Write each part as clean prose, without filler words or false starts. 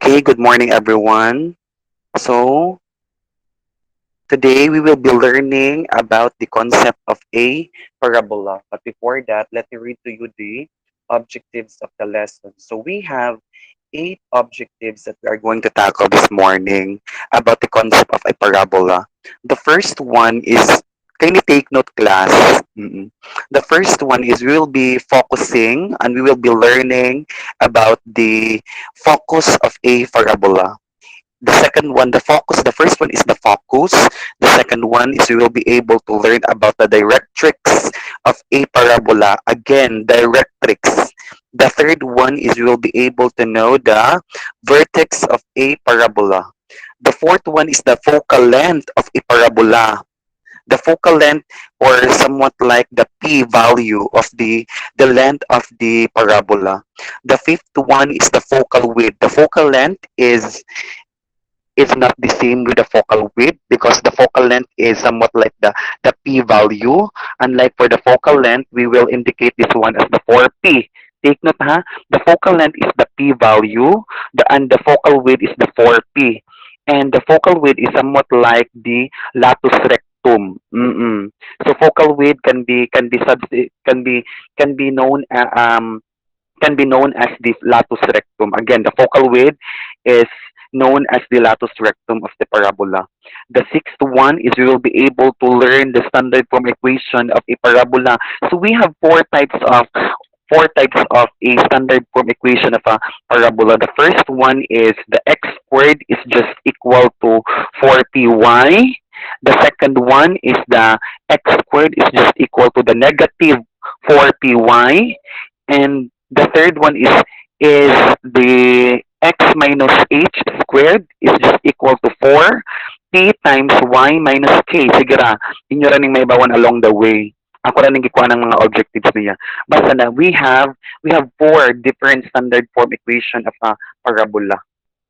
Okay, good morning everyone. So, today we will be learning about the concept of a parabola. But before that, let me read to you the objectives of the lesson. So, we have 8 objectives that we are going to tackle this morning about the concept of a parabola. The first one is, can you take note, class? The first one is we will be focusing and we will be learning about the focus of a parabola. The second one, the first one is the focus. The second one is you will be able to learn about the directrix of a parabola. Again, directrix. The third one is you will be able to know the vertex of a parabola. The fourth one is the focal length of a parabola. The focal length, or somewhat like the p-value of the length of the parabola. The fifth one is the focal width. The focal length is not the same with the focal width because the focal length is somewhat like the p-value. Unlike for the focal length, we will indicate this one as the 4p. Take note, ha? The focal length is the p-value, and the focal width is the 4p. And the focal width is somewhat like the latus rectum. So focal width can be known can be known as the latus rectum. Again, the focal width is known as the latus rectum of the parabola. The sixth one is we will be able to learn the standard form equation of a parabola. So we have four types of a standard form equation of a parabola. The first one is the x squared is just equal to 4py. The second one is the x squared is just equal to the negative 4py. And the third one is the x minus h squared is just equal to 4 p times y minus k. Sige ra, inyo ra ning may bawan along the way. Ako ra ning gikuha ng mga objectives niya. Basta na we have 4 different standard form equation of a parabola.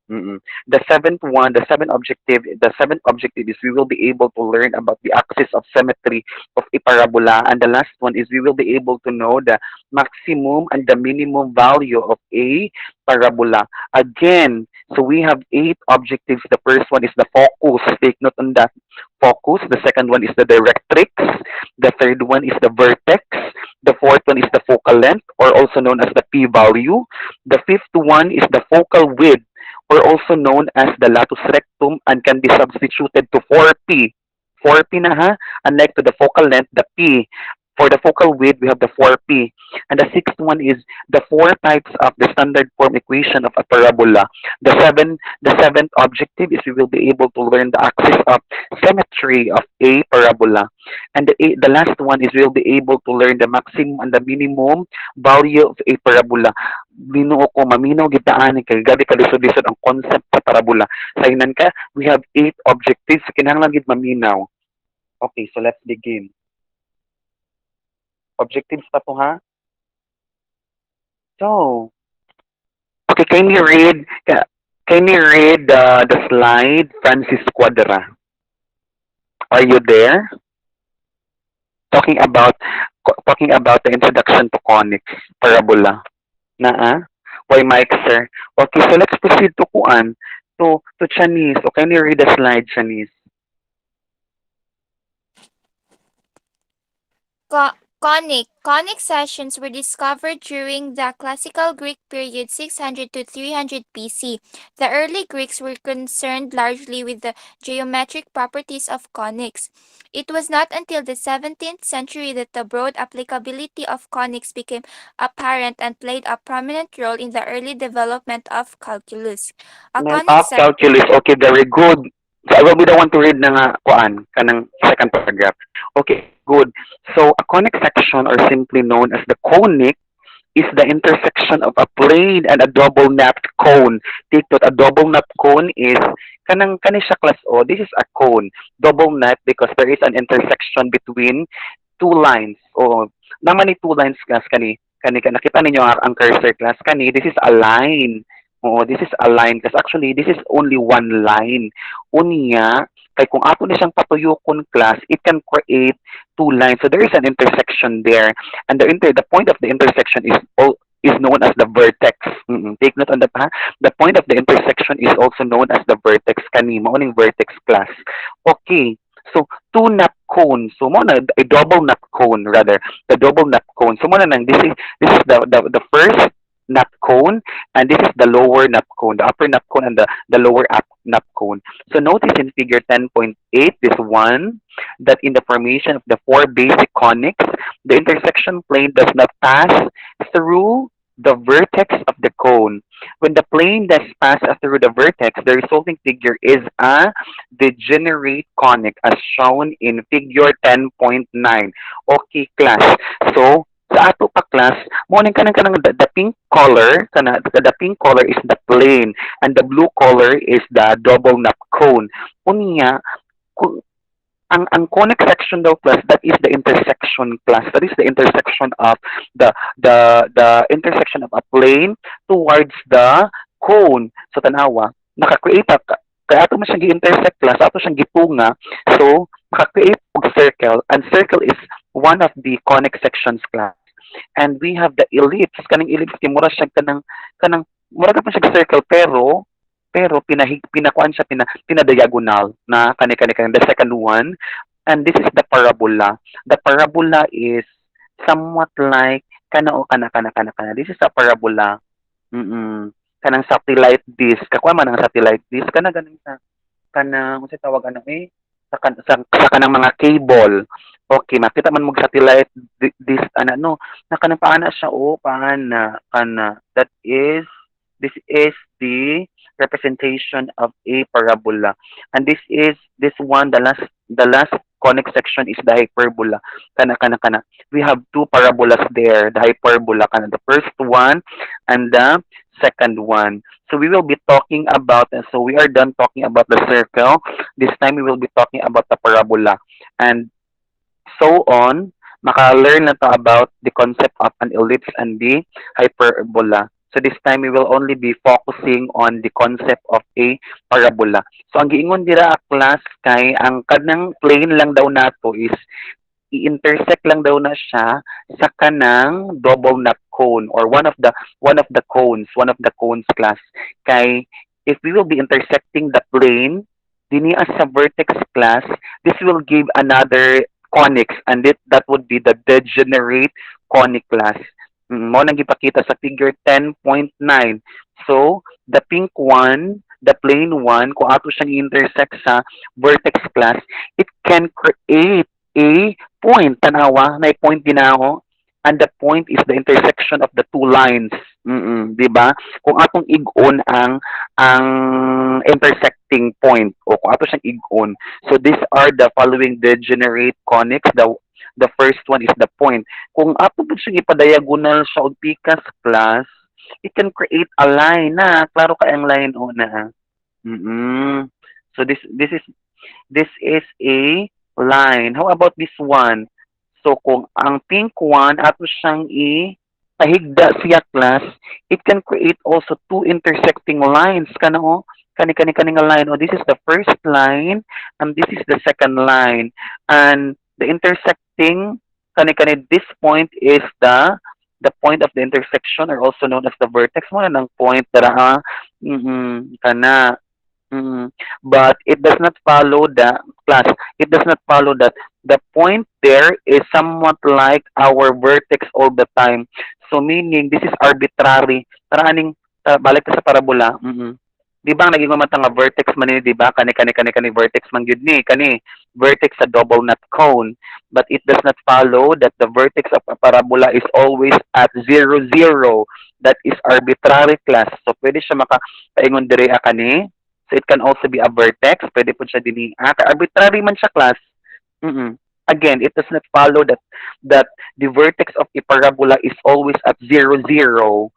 The seventh objective is we will be able to learn about the axis of symmetry of a parabola, and the last one is we will be able to know the maximum and the minimum value of a parabola. Again, so we have 8 objectives. The first one is the focus. Take note on that focus. The second one is the directrix. The third one is the vertex. The fourth one is the focal length, or also known as the p-value. The fifth one is the focal width, or also known as the latus rectum, and can be substituted to 4p. 4p na, ha? Unlike to the focal length, the p. For the focal width, we have the 4p. And the sixth one is the 4 types of the standard form equation of a parabola. The seventh objective is we will be able to learn the axis of symmetry of a parabola. And the last one is we'll be able to learn the maximum and the minimum value of a parabola. Binuo ko maminaw gitaan kay gabi kalisod-lisod ang concept sa parabola. Sa inan ka, we have 8 objectives kinahanglan gid maminaw. Okay, so let's begin. Objectives pa to, ha? So, okay, can you read the slide, Francis Quadra? Are you there? Talking about talking about the introduction to conics, parabola. Na. Why Mike, sir? Okay, so let's proceed to kuan to Chinese. So can you read the slide, Chinese? Conic sections were discovered during the Classical Greek period 600 to 300 BC. The early Greeks were concerned largely with the geometric properties of conics. It was not until the 17th century that the broad applicability of conics became apparent and played a prominent role in the early development of calculus. A conic Of calculus. Okay, very good. So I will be the one to read ng kuan kanang second paragraph. Okay, good. So a conic section, or simply known as the conic, is the intersection of a plane and a double napped cone. Take note, a double napped cone is kani siya class O. This is a cone. Double napped because there is an intersection between 2 lines. O naman ni 2 lines class kani nakita ninyo ang cursor class kani, this is a line. Oo, this is a line kasi actually this is only one line. Unya, kay kung ato ni siyang patuyokon class, it can create 2 lines. So there is an intersection there, and the point of the intersection is known as the vertex. Take note on that ha. The point of the intersection is also known as the vertex kani, mao ning vertex class. Okay. So two nap cone. So mo na a double nap cone rather. The double nap cone. So mo na nang this is the first nap cone, and this is the lower nap cone, the upper nap cone and the lower nap cone. So notice in figure 10.8, this one, that in the formation of the four basic conics, the intersection plane does not pass through the vertex of the cone. When the plane does pass through the vertex, the resulting figure is a degenerate conic as shown in figure 10.9. Okay, class. So, sa ato pa class, mo ning kanang the pink color, the pink color is the plane and the blue color is the double nap cone. Unya, kung ang conic section daw class, that is the intersection class, that is the intersection of the intersection of a plane towards the cone. So tanawa, naka-create kaya ato man siyang gi-intersect class, ato siyang gipunga, so maka-create og circle, and circle is one of the conic sections class. And we have the ellipse, kaning ellipse kay mura siya kanang mura pa siya circle, pero pinakuan siya pinadiagonal na kani the second one, and this is the parabola. The parabola is somewhat like kana this is a parabola. Kanang satellite dish, kakuha man ang satellite dish kana ganing sa kanang unsa tawag ano sa kanang mga cable. Okay, makita man mo satellite dish ana no, na kanang paana siya o paana kana, that is, this is the representation of a parabola. And this one, the last conic section is the hyperbola. Kana. We have two parabolas there, the hyperbola, kana, the first one and the second one. So we will be talking about, so we are done talking about the circle. This time we will be talking about the parabola. And so on, maka-learn na to about the concept of an ellipse and the hyperbola. So this time we will only be focusing on the concept of a parabola. So ang giingon dira a class kay ang kanang plane lang daw nato is i-intersect lang daw na siya sa kanang double nap cone, or one of the cones class. Kay if we will be intersecting the plane dini as sa vertex class, this will give another conics, and that would be the degenerate conic class. Mo nang gipakita sa figure 10.9. So, the pink one, the plain one, kung ato siyang intersect sa vertex class, it can create a point. Tanawa, na point din ako. And the point is the intersection of the two lines. Di ba? Kung atong igon ang intersecting point, o kung ato siyang igon. So these are the following degenerate conics. The first one is the point. Kung ato po siyang ipadiagonal sa og pikas class, it can create a line na. Klaro ka ang line o na. So this is a line. How about this one? So kung ang pink one ato siyang pahigda siya class, it can create also two intersecting lines kana o kani nga line. This is the first line and this is the second line. And the intersecting kani this point is the point of the intersection, or also known as the vertex mo na ng point dara kana. But it does not follow the class. It does not follow that the point there is somewhat like our vertex all the time. So meaning this is arbitrary. Tara aning balik ka sa parabola. Di ba ang naging mamata nga vertex man ni, di ba? Kani vertex man gyud ni, kani vertex sa double nut cone. But it does not follow that the vertex of a parabola is always at 0, 0. That is arbitrary class. So pwede siya makapaingon dire kani. So it can also be a vertex. Pwede po siya dini. Arbitrary man siya class. Again, it does not follow that the vertex of a parabola is always at 0, 0.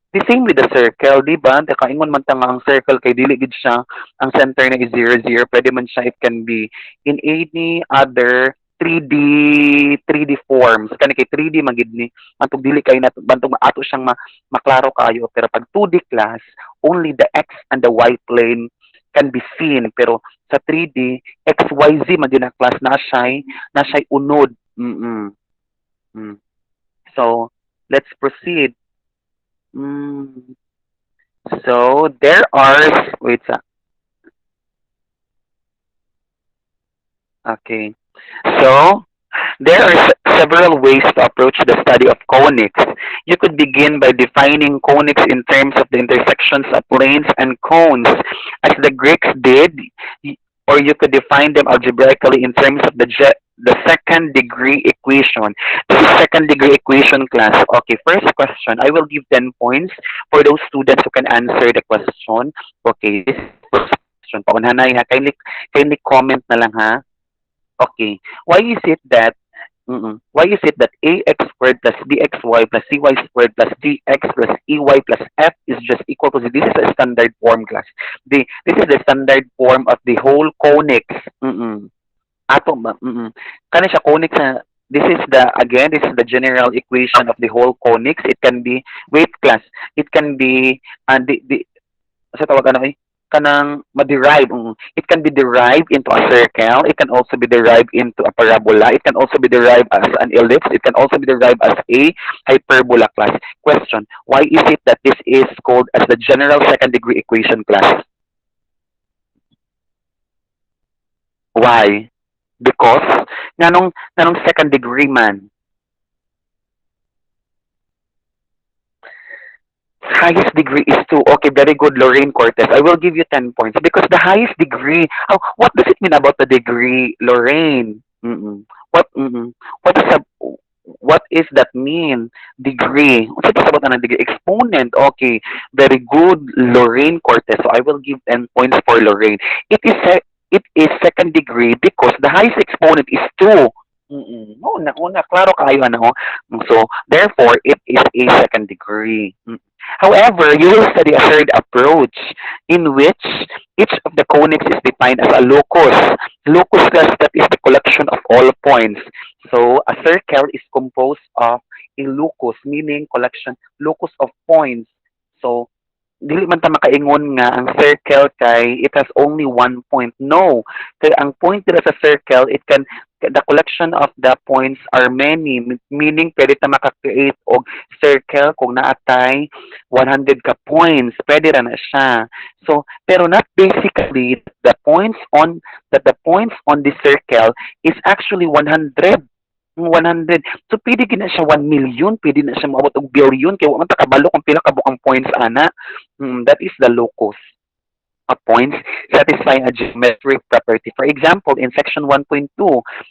The same with the circle, di ba? Kaingon man tanga ang circle kay dili gid siya ang center na is 0, 0. Pwede man siya, it can be in any other 3D forms. Kani kay 3D magid ni antong dili kay nato bantong ato siyang maklaro kayo, pero pag 2D class, only the x and the y plane can be seen, pero sa 3D XYZ man din ang class na siya unod. So let's proceed. So there are wait. Okay. So there are several ways to approach the study of conics. You could begin by defining conics in terms of the intersections of planes and cones, as the Greeks did, or you could define them algebraically in terms of the second degree equation. This is second degree equation class. Okay, first question. I will give 10 points for those students who can answer the question. Okay, this is the first question. Paunhanay ha. Kindly comment na lang ha. Okay. Why is it that ax squared plus bxy plus cy squared plus dx plus ey plus f is just equal to 0? This is a standard form, class. This is the standard form of the whole conics. Atom ba? Kani siya conics na this is the general equation of the whole conics. It can be, wait class, it can be, the sa tawag ano eh, kanang ma-derive. It can be derived into a circle. It can also be derived into a parabola. It can also be derived as an ellipse. It can also be derived as a hyperbola, class. Question: why is it that this is called as the general second degree equation, class? Why? Because nanong second degree man. Highest degree is 2. Okay, very good, Lorraine Cortez. I will give you 10 points because the highest degree. Oh, what does it mean about the degree, Lorraine? What? What is a what is that mean? Degree. What's it about an degree? Exponent. Okay, very good, Lorraine Cortez. So I will give 10 points for Lorraine. It is second degree because the highest exponent is 2. Una, klaro kayo, ano? So, therefore, it is a second degree. However, you will study a third approach in which each of the conics is defined as a locus. Locus, class, that is the collection of all points. So, a circle is composed of a locus, meaning collection, locus of points. So, dili man ta makaingon nga ang circle kay it has only one point. No. Kay ang point dira sa circle, it can the collection of the points are many, meaning pwede ta maka-create og circle kung naatay 100 ka points, pwede ra na siya. So, pero not basically the points on the circle is actually 100. 100. So, pwede gina siya 1 million, pwede na siya maabot og billion, kaya wa man ta kabalo kung pila ka buang points ana. That is the locus of points satisfying a geometric property. For example, in section 1.2,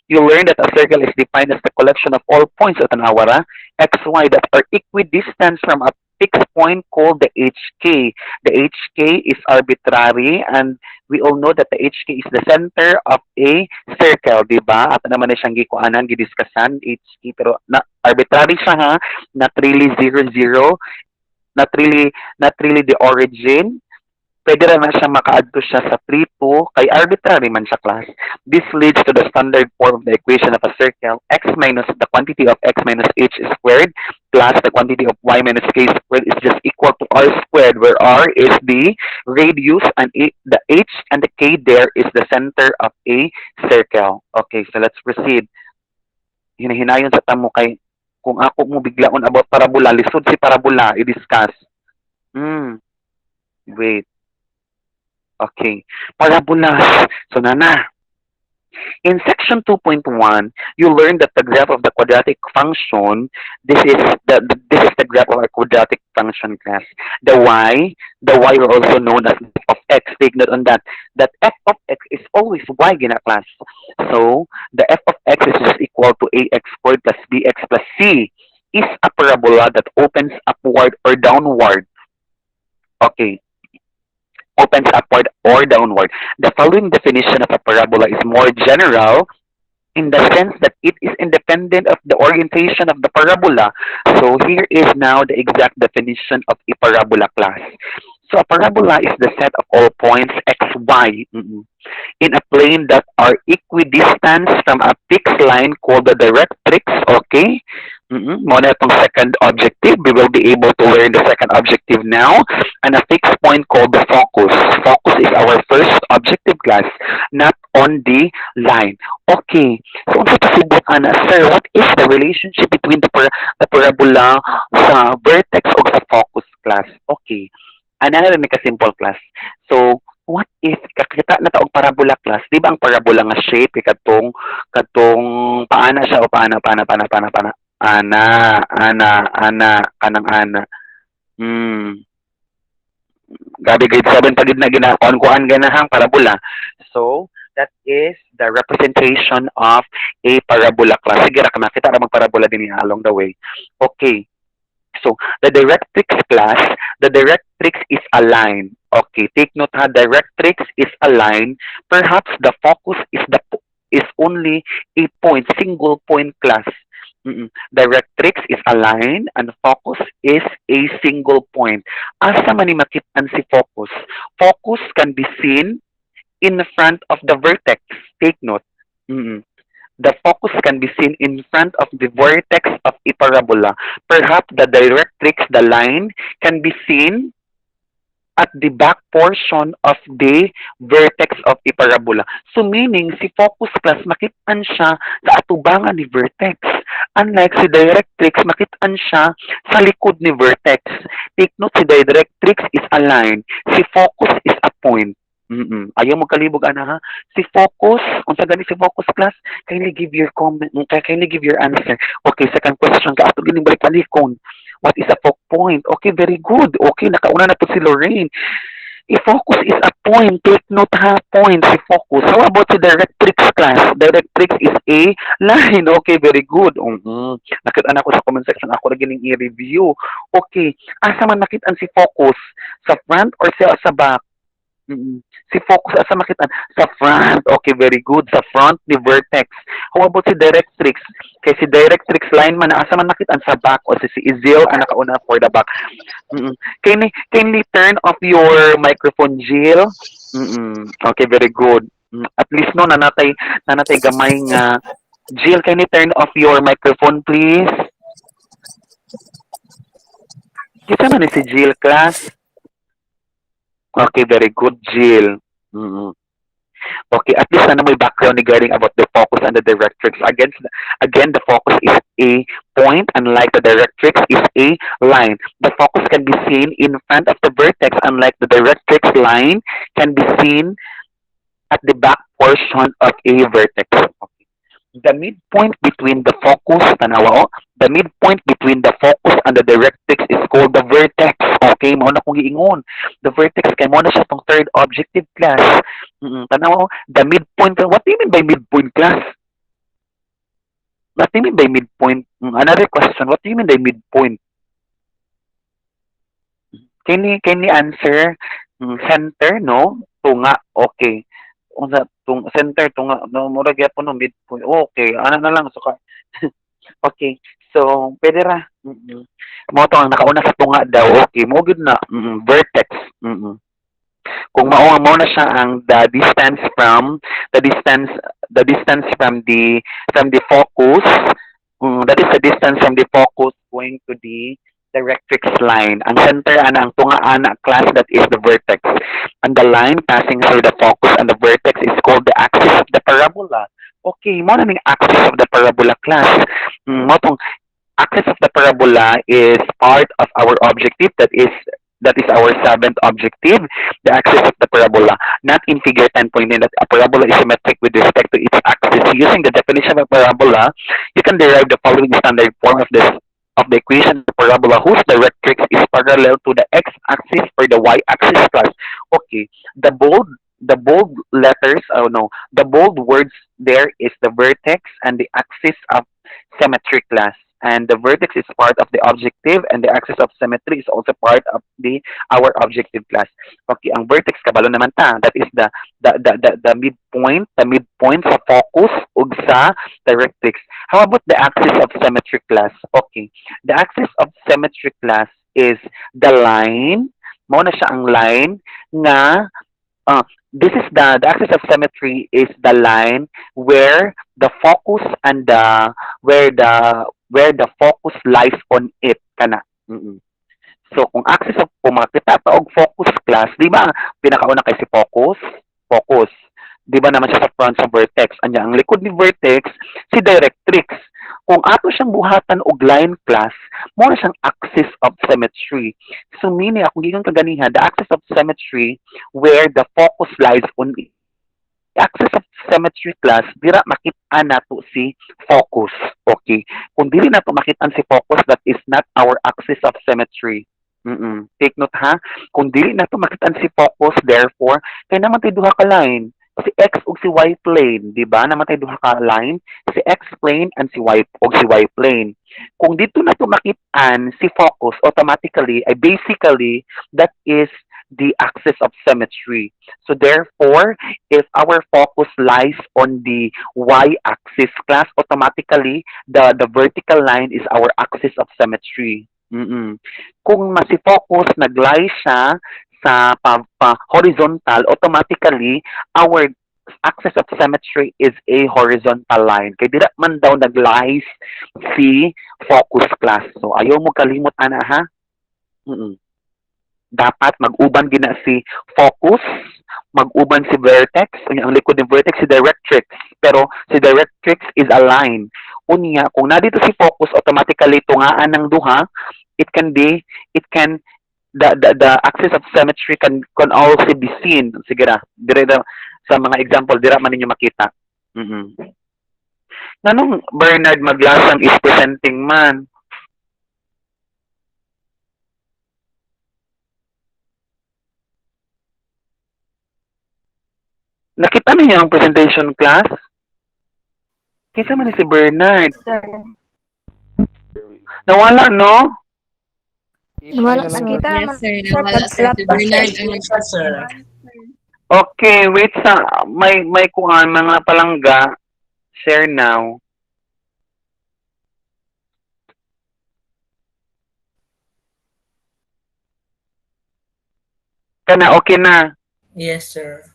you learn that a circle is defined as the collection of all points at an awara, xy, that are equidistant from a fixed point called the HK. The HK is arbitrary and we all know that the HK is the center of a circle, di ba? At naman na siyang gikuanan, gidiskussan, HK, pero arbitrary siya ha, not really zero zero, not really the origin. Pwede rin na siya makaadto siya sa 3, 2, kay arbitrary man siya, class. This leads to the standard form of the equation of a circle, x minus the quantity of x minus h squared plus the quantity of y minus k squared is just equal to r squared, where r is the radius and the h and the k there is the center of a circle. Okay, so let's proceed. Hinahinayon sa tamo kay kung ako mo biglaon about parabola, lisod si parabola, i-discuss. Wait. Okay. Parabolas. So, nana. In section 2.1, you learn that the graph of the quadratic function, this is the graph of a quadratic function, class. The y are also known as f of x. Take note on that. That f of x is always y in a class. So, the f of x is just equal to ax squared plus bx plus c is a parabola that opens upward or downward. Okay, opens upward or downward. The following definition of a parabola is more general in the sense that it is independent of the orientation of the parabola. So here is now the exact definition of a parabola, class. So a parabola is the set of all points xy in a plane that are equidistant from a fixed line called the directrix. Okay? Muna itong second objective. We will be able to learn the second objective now. And a fixed point called the focus. Focus is our first objective, class, not on the line. Okay. So, unsa pasubot ana, sir, what is the relationship between the parabola sa vertex o sa focus, class? Okay. Ana na ni ka simple class. So, what if kakita na ta og parabola class? Di ba ang parabola nga shape katong paana siya o paana ana ana kanang ana. Hmm. Gabi grade 7 pagid na ginakuan ganahang parabola. So, that is the representation of a parabola class. Sige ra ka makita ra magparabola din along the way. Okay. So, the directrix class, the directrix is a line. Okay, take note ha, directrix is a line. Perhaps the focus is only a point, single point class. Directrix is a line and focus is a single point. Asa man ni makitaan si focus? Focus can be seen in front of the vertex. Take note. Mm-mm. The focus can be seen in front of the vertex of a parabola. Perhaps the directrix, the line, can be seen at the back portion of the vertex of a parabola. So meaning, si focus class, makitaan siya sa atubangan ni vertex. Unlike si directrix, makitaan siya sa likod ni vertex. Take note, si directrix is a line. Si focus is a point. Ayaw mo kalibog ana ha. Si focus, unsa gani si focus class? Kindly give your comment, kindly give your answer. Okay, second question ka ato gining balik palikon. What is a focal point? Okay, very good. Okay, nakauna na po si Lorraine. I-focus is a point. Take note ha, point si focus. How about si directrix class? Directrix is a line. Okay, very good. Nakita na ko sa comment section. Ako na gining i-review. Okay, asa man nakitaan si focus? Sa front or sa back? Si focus asa makitaan? Sa front. Okay, very good. Sa front ni vertex. How about si directrix? Kay si directrix line man asa man makitaan? Sa back o si Izil ang nakauna for the back. Kindly turn off your microphone, Jill. Okay, very good. At least no nanatay gamay nga. Jill, can you turn off your microphone, please? Kita man ni si Jill class. Okay, very good, Jill. Okay, at least na may background regarding about the focus and the directrix. Again, the focus is a point, unlike the directrix is a line. The focus can be seen in front of the vertex, unlike the directrix line can be seen at the back portion of a vertex. Okay. The midpoint between the focus, tanawa, the midpoint between the focus and the directrix is called the vertex. Okay, mao na kong giingon. The vertex kay mo na siya tong third objective class. Tanawa, the midpoint. What do you mean by midpoint class? What do you mean by midpoint? Another question. What do you mean by midpoint? Can you answer? Center, no? Tunga. Okay. Center, tunga. No, mura gyapon no midpoint. Okay, ano na lang so okay. So, pwede ra. Mo to ang nakauna sa tunga daw. Okay, mo gud na. Vertex. Kung mo na siya ang the distance from the focus. That is the distance from the focus going to the directrix line. Ang center ana ang tunga ana class, that is the vertex. And the line passing through the focus and the vertex is called the axis of the parabola. Okay, mo na ning axis of the parabola class. Mo tong axis of the parabola is part of our objective, that is our seventh objective, the axis of the parabola. Not in figure 10.9 that a parabola is symmetric with respect to its axis. Using the definition of a parabola, you can derive the following standard form of the equation of the parabola whose directrix is parallel to the x-axis or the y-axis plus. Okay, the bold letters, the bold words there is the vertex and the axis of symmetry class. And the vertex is part of the objective and the axis of symmetry is also part of our objective class. Okay, ang vertex kabalo naman ta, that is the midpoint sa focus ug sa directrix. How about the axis of symmetry class? Okay, the axis of symmetry class is the line, mao na siya ang line nga this is the axis of symmetry is the line where the focus and where the focus lies on it kana. So kung axis of kung makita pa og focus class, di ba pinakauna kay si focus. Di ba naman siya sa front sa vertex. Anya ang likod ni vertex si directrix. Kung ato siyang buhatan og line class, mo siyang axis of symmetry. So meaning, kung gikan kaganihan, the axis of symmetry where the focus lies on the axis of symmetry class, dira makita nato si focus. Okay. Kung dili nato makita si focus, that is not our axis of symmetry. Take note ha. Kung dili nato makita si focus, therefore, kay naman tayo duha ka line. Si X ug si Y plane, di ba? Naman tayo duha ka line, si X plane and si Y plane. Kung dito nato makitaan si focus, automatically, ay basically, that is the axis of symmetry. So therefore, if our focus lies on the y-axis class, automatically the vertical line is our axis of symmetry. Kung masi-focus nag-lie siya sa horizontal, automatically our axis of symmetry is a horizontal line. Kaya dira man daw nag-lies si focus class. So ayaw mo kalimot ana ha. Mm-mm. Dapat mag-uban gina si focus, mag-uban si vertex, unya ang likod ng vertex si directrix, pero si directrix is a line. Unya, kung nadito si focus, automatically tungaan ng duha, it can be, it can, the axis of symmetry can also be seen. Sige na, dire sa mga example, dira man ninyo makita. Nanong Bernard Maglasang is presenting man? Nakita niyo ang presentation class? Kisa man ni si Bernard. Sir. Nawala, no? Wala, Nakita sir. man. Yes, sir. Sir, Nawala, sir. Si pag-laptop Bernard siya. ang nag-sir. Okay, wait sa may kuan mga palangga. Share now. Kana okay na. Yes, sir.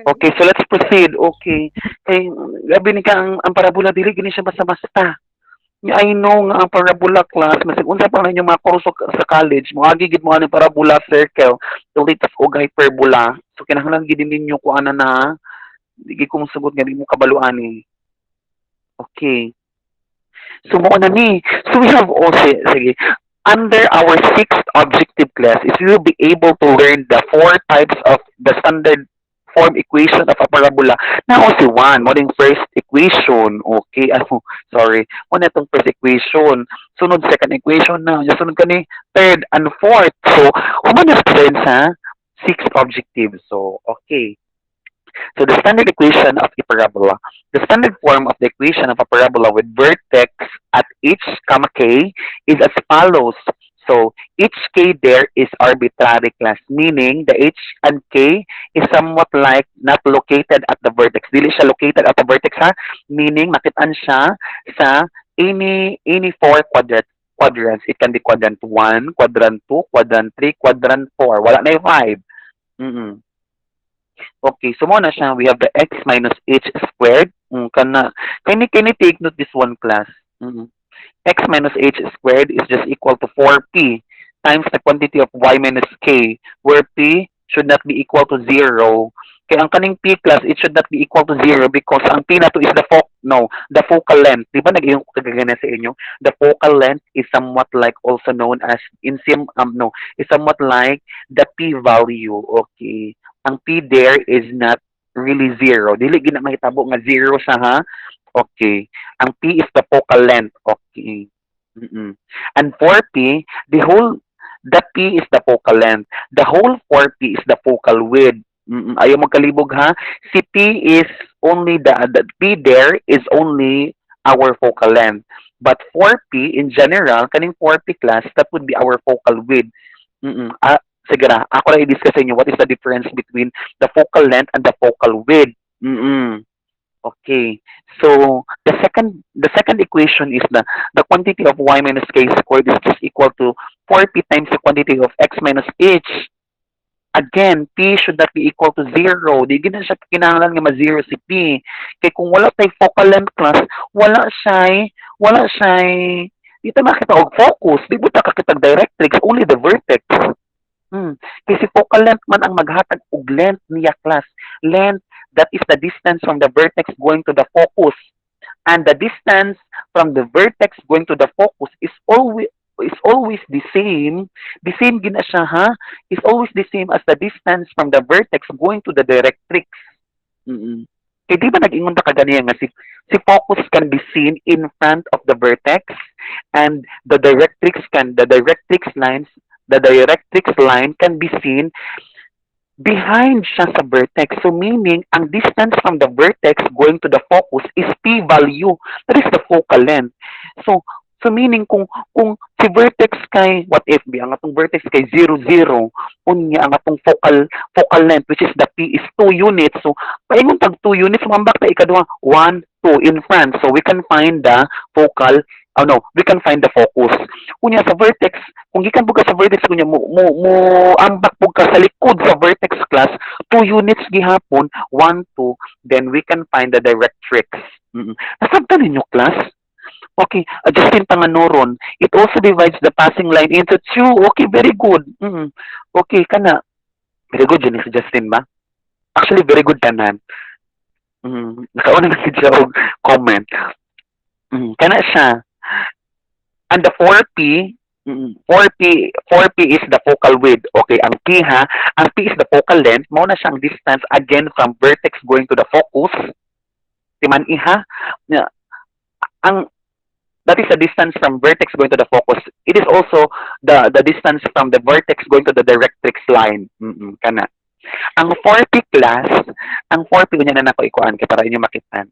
Okay, so let's proceed. Okay. Kay gabi ni ka ang parabola dili gini siya basta-basta. I know nga ang parabola class, masig unsa pa lang yung mga kurso sa college, mga gigid mo ang parabola circle, ilitas og hyperbola. So kinahanglan gid ninyo ko ana na di ko musugot nga di mo kabaluan eh. Okay. So mo na ni. So we have also sige. Under our sixth objective class is we will be able to learn the four types of the standard form equation of a parabola. Now si one, mo ding first equation. Okay, sorry. Mo na itong first equation. Sunod second equation na. Sunod ka ni third and fourth. So, human na sa sixth objective. So, okay. So the standard equation of a parabola. The standard form of the equation of a parabola with vertex at h, comma k is as follows. So each k there is arbitrary class, meaning the h and k is somewhat like not located at the vertex. Dili siya located at the vertex ha, meaning makitaan siya sa any four quadrants. It can be quadrant 1, quadrant 2, quadrant 3, quadrant 4. Wala na yung 5. Okay, so muna siya, we have the x minus h squared. Can you take note this one class? X minus h squared is just equal to 4p times the quantity of y minus k, where p should not be equal to 0. Kaya ang kaning p class, it should not be equal to 0 because ang p na to is the focal length. Di ba nag-iyon ko kagagana sa inyo? The focal length is somewhat like also known as is somewhat like the p value. Okay. Ang p there is not really 0. Dili gina mahitabo nga 0 siya ha. Okay. Ang p is the focal length. Okay. And 4p, the p is the focal length. The whole 4p is the focal width. Ayaw magkalibog ha. Si p is only the p there is only our focal length. But 4p in general, kaning 4p class, that would be our focal width. Sige na, ako na i-discuss sa inyo what is the difference between the focal length and the focal width. Okay. So the second equation is the quantity of y minus k squared is just equal to 4p times the quantity of x minus h. Again, p should not be equal to 0. Di gina siya kinahanglan nga ma-0 si p. Kaya kung wala tay focal length class, wala siya dito makita og focus. Di buta ka kitag directrix, only the vertex. Kasi focal length man ang maghatag og length niya class. Length, that is the distance from the vertex going to the focus. and the distance from the vertex going to the focus is always the same gina siya ha, is always the same as the distance from the vertex going to the directrix. Mm. Kaya di ba nag-ingon ta kaganiya nga si focus can be seen in front of the vertex and the directrix line can be seen behind siya sa vertex. So meaning, ang distance from the vertex going to the focus is p-value. That is the focal length. So, so meaning kung si vertex kay what if be ang atong vertex kay 0, 0, unya ang atong focal length which is the p is 2 units. So paingon tag 2 units mambak ta ikaduha 1, 2 in front. So we can find the focal no, we can find the focus. Kunya sa vertex, kung gikan pud ka sa vertex kunya mo ambak pud ka sa likod sa vertex class, 2 units gihapon, 1, 2, then we can find the directrix. Nasabtan ninyo class? Okay, Justin Panganoron, it also divides the passing line into two. Okay, very good. Okay, kana. Very good, yun si Justin ba? Actually, very good tanan. Nakauna na si og comment. Kana siya. And the 4P, 4P is the focal width. Okay, ang P ha, ang P is the focal length. Mao na siyang distance again from vertex going to the focus. Timan iha. Ang that is the distance from vertex going to the focus. It is also the distance from the vertex going to the directrix line. Kana. Ang 4P class, ang 4P unya na nako ikuan kay para inyo makitan.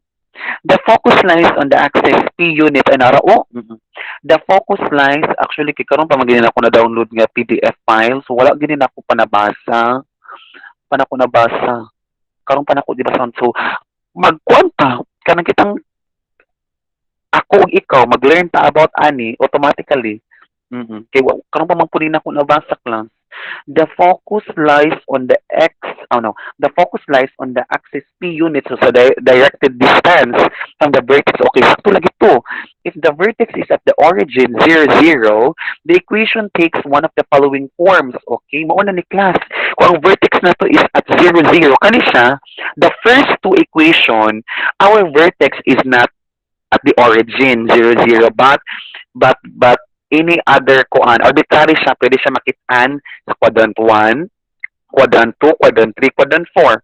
The focus lies on the axis P unit and RO. The focus lies actually kay karon pa magini ako na download nga PDF file so wala gini na ako panabasa. Panako nabasa. Karon pa nako di ba so magkuan pa kanang kitang ako ug ikaw mag-learn ta about ani automatically. Kay karon pa man pud na ko nabasa lang. The focus lies on the x oh no, the focus lies on the axis p unit so sa directed distance from the vertex. Okay, sakto lagi to. If the vertex is at the origin 0, 0, the equation takes one of the following forms. Okay, mao na ni class. Kung ang vertex na to is at 0, 0, kani siya, the first two equation, our vertex is not at the origin 0, 0, but any other kuan arbitrary siya pwede siya makitaan sa quadrant 1, quadrant 2, quadrant 3, quadrant 4.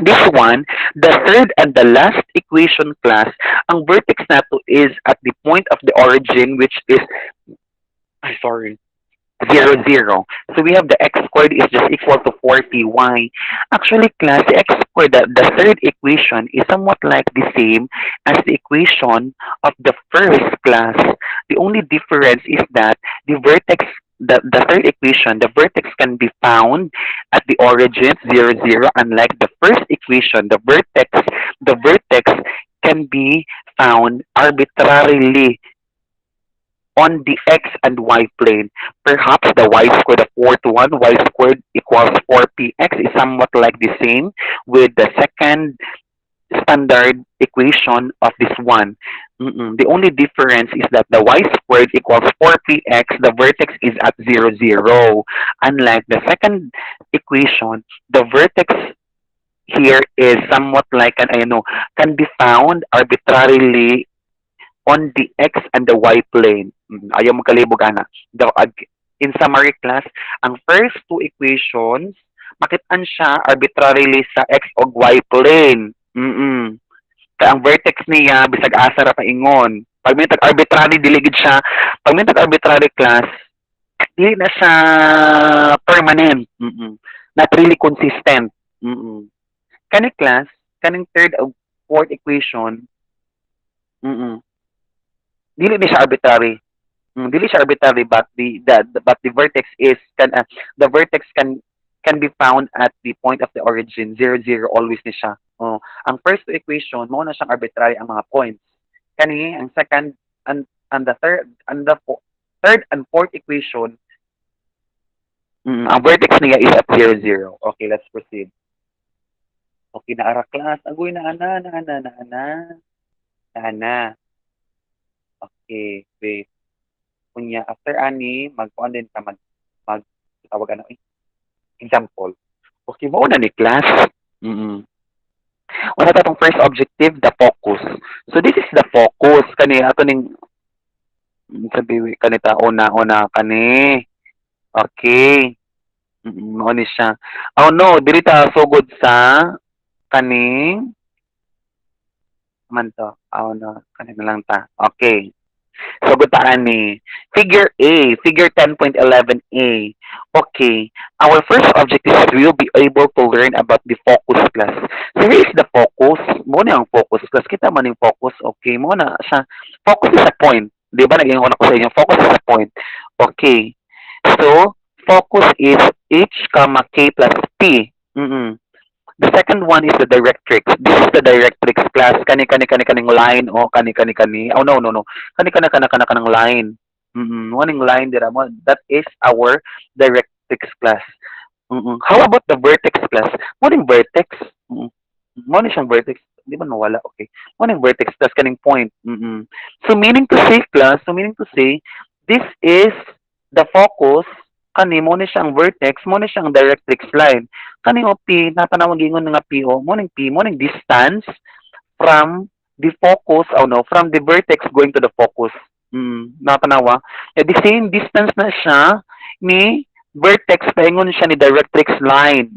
This one, the third and the last equation class, ang vertex nato is at the point of the origin which is sorry 0, 0. So we have the x squared is just equal to 4py. Actually, class, the x squared, the third equation is somewhat like the same as the equation of the first class. The only difference is that the vertex, the third equation, the vertex can be found at the origin 0, 0, unlike the first equation, the vertex can be found arbitrarily on the x and y plane. Perhaps the y squared of 4 to 1, y squared equals 4px is somewhat like the same with the second standard equation of this one. The only difference is that the y squared equals 4px, the vertex is at 0, 0. Unlike the second equation, the vertex here is somewhat like can be found arbitrarily on the x and the y plane. Ayaw mo kalibog ana. In summary class, ang first two equations, makitaan siya arbitrarily sa x o y plane. Kaya ang vertex niya, bisag asa ra paingon. Pag may tag-arbitrary, diligid siya. Pag may tag-arbitrary class, hindi na siya permanent. Not really consistent. Kani class, kaning third o fourth equation, dili ni siya arbitrary. Dili siya arbitrary but the vertex is the vertex can be found at the point of the origin 0, 0 always ni siya. Ang first equation mo na siyang arbitrary ang mga points. Kani ang second and the third and fourth equation ang vertex niya is at 0, 0. Okay, let's proceed. Okay, naara class. Agoy na ana. Okay, wait. Kunya after ani magkuan din ka mag tawag example. Okay mo na ni class. Una ta tong first objective, the focus. So this is the focus kani ato ning sabi kanita una kani. Okay. Mao ni siya. Oh no, dili ta sugod sa kaning man to. Oh no, kani na lang ta. Okay. Sagutaan ni Figure A, Figure 10.11a. Okay, our first objective is we will be able to learn about the focus class. So here is the focus. Mo na ang focus class. Kita man yung focus. Okay, mo na siya. Focus is a point. Di ba naging ko sa inyo? Focus is a point. Okay. So, focus is H, comma, K plus P. Mm-mm. The second one is the directrix. This is the directrix class. Kaning line o kani. Oh no. Kanang line. One line dira mo. That is our directrix class. How about the vertex class? Mo ning vertex. Mo ni siyang vertex. Di ba nawala? Okay. Mo ning vertex class kaning point. So meaning to say class, this is the focus kani mo ni siyang vertex, mo ni siyang directrix line. Kani o P, napanawag ingon nga P o, mo ning P, mo ning distance from the focus, oh no, from the vertex going to the focus. Napanawa. The same distance na siya ni vertex, paingon siya ni directrix line.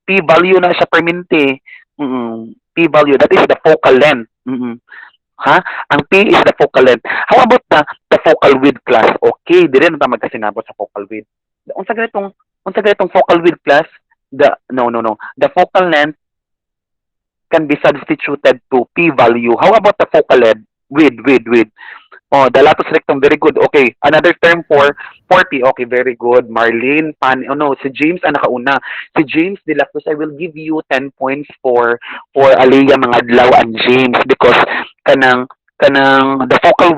P value na siya permanente. P value, that is the focal length. Ha? Ang P is the focal length. How about the focal width class? Okay, dire na ta magkasinabot sa focal width. Unsa ganitong focal width class? The no. The focal length can be substituted to P value. How about the focal length? Width. Oh, the latus rectum, very good. Okay, another term for 40. Okay, very good. Marlene, oh no, si James ang nakauna. Si James de la Cruz, I will give you 10 points for Aliyah mga adlaw and James because the focal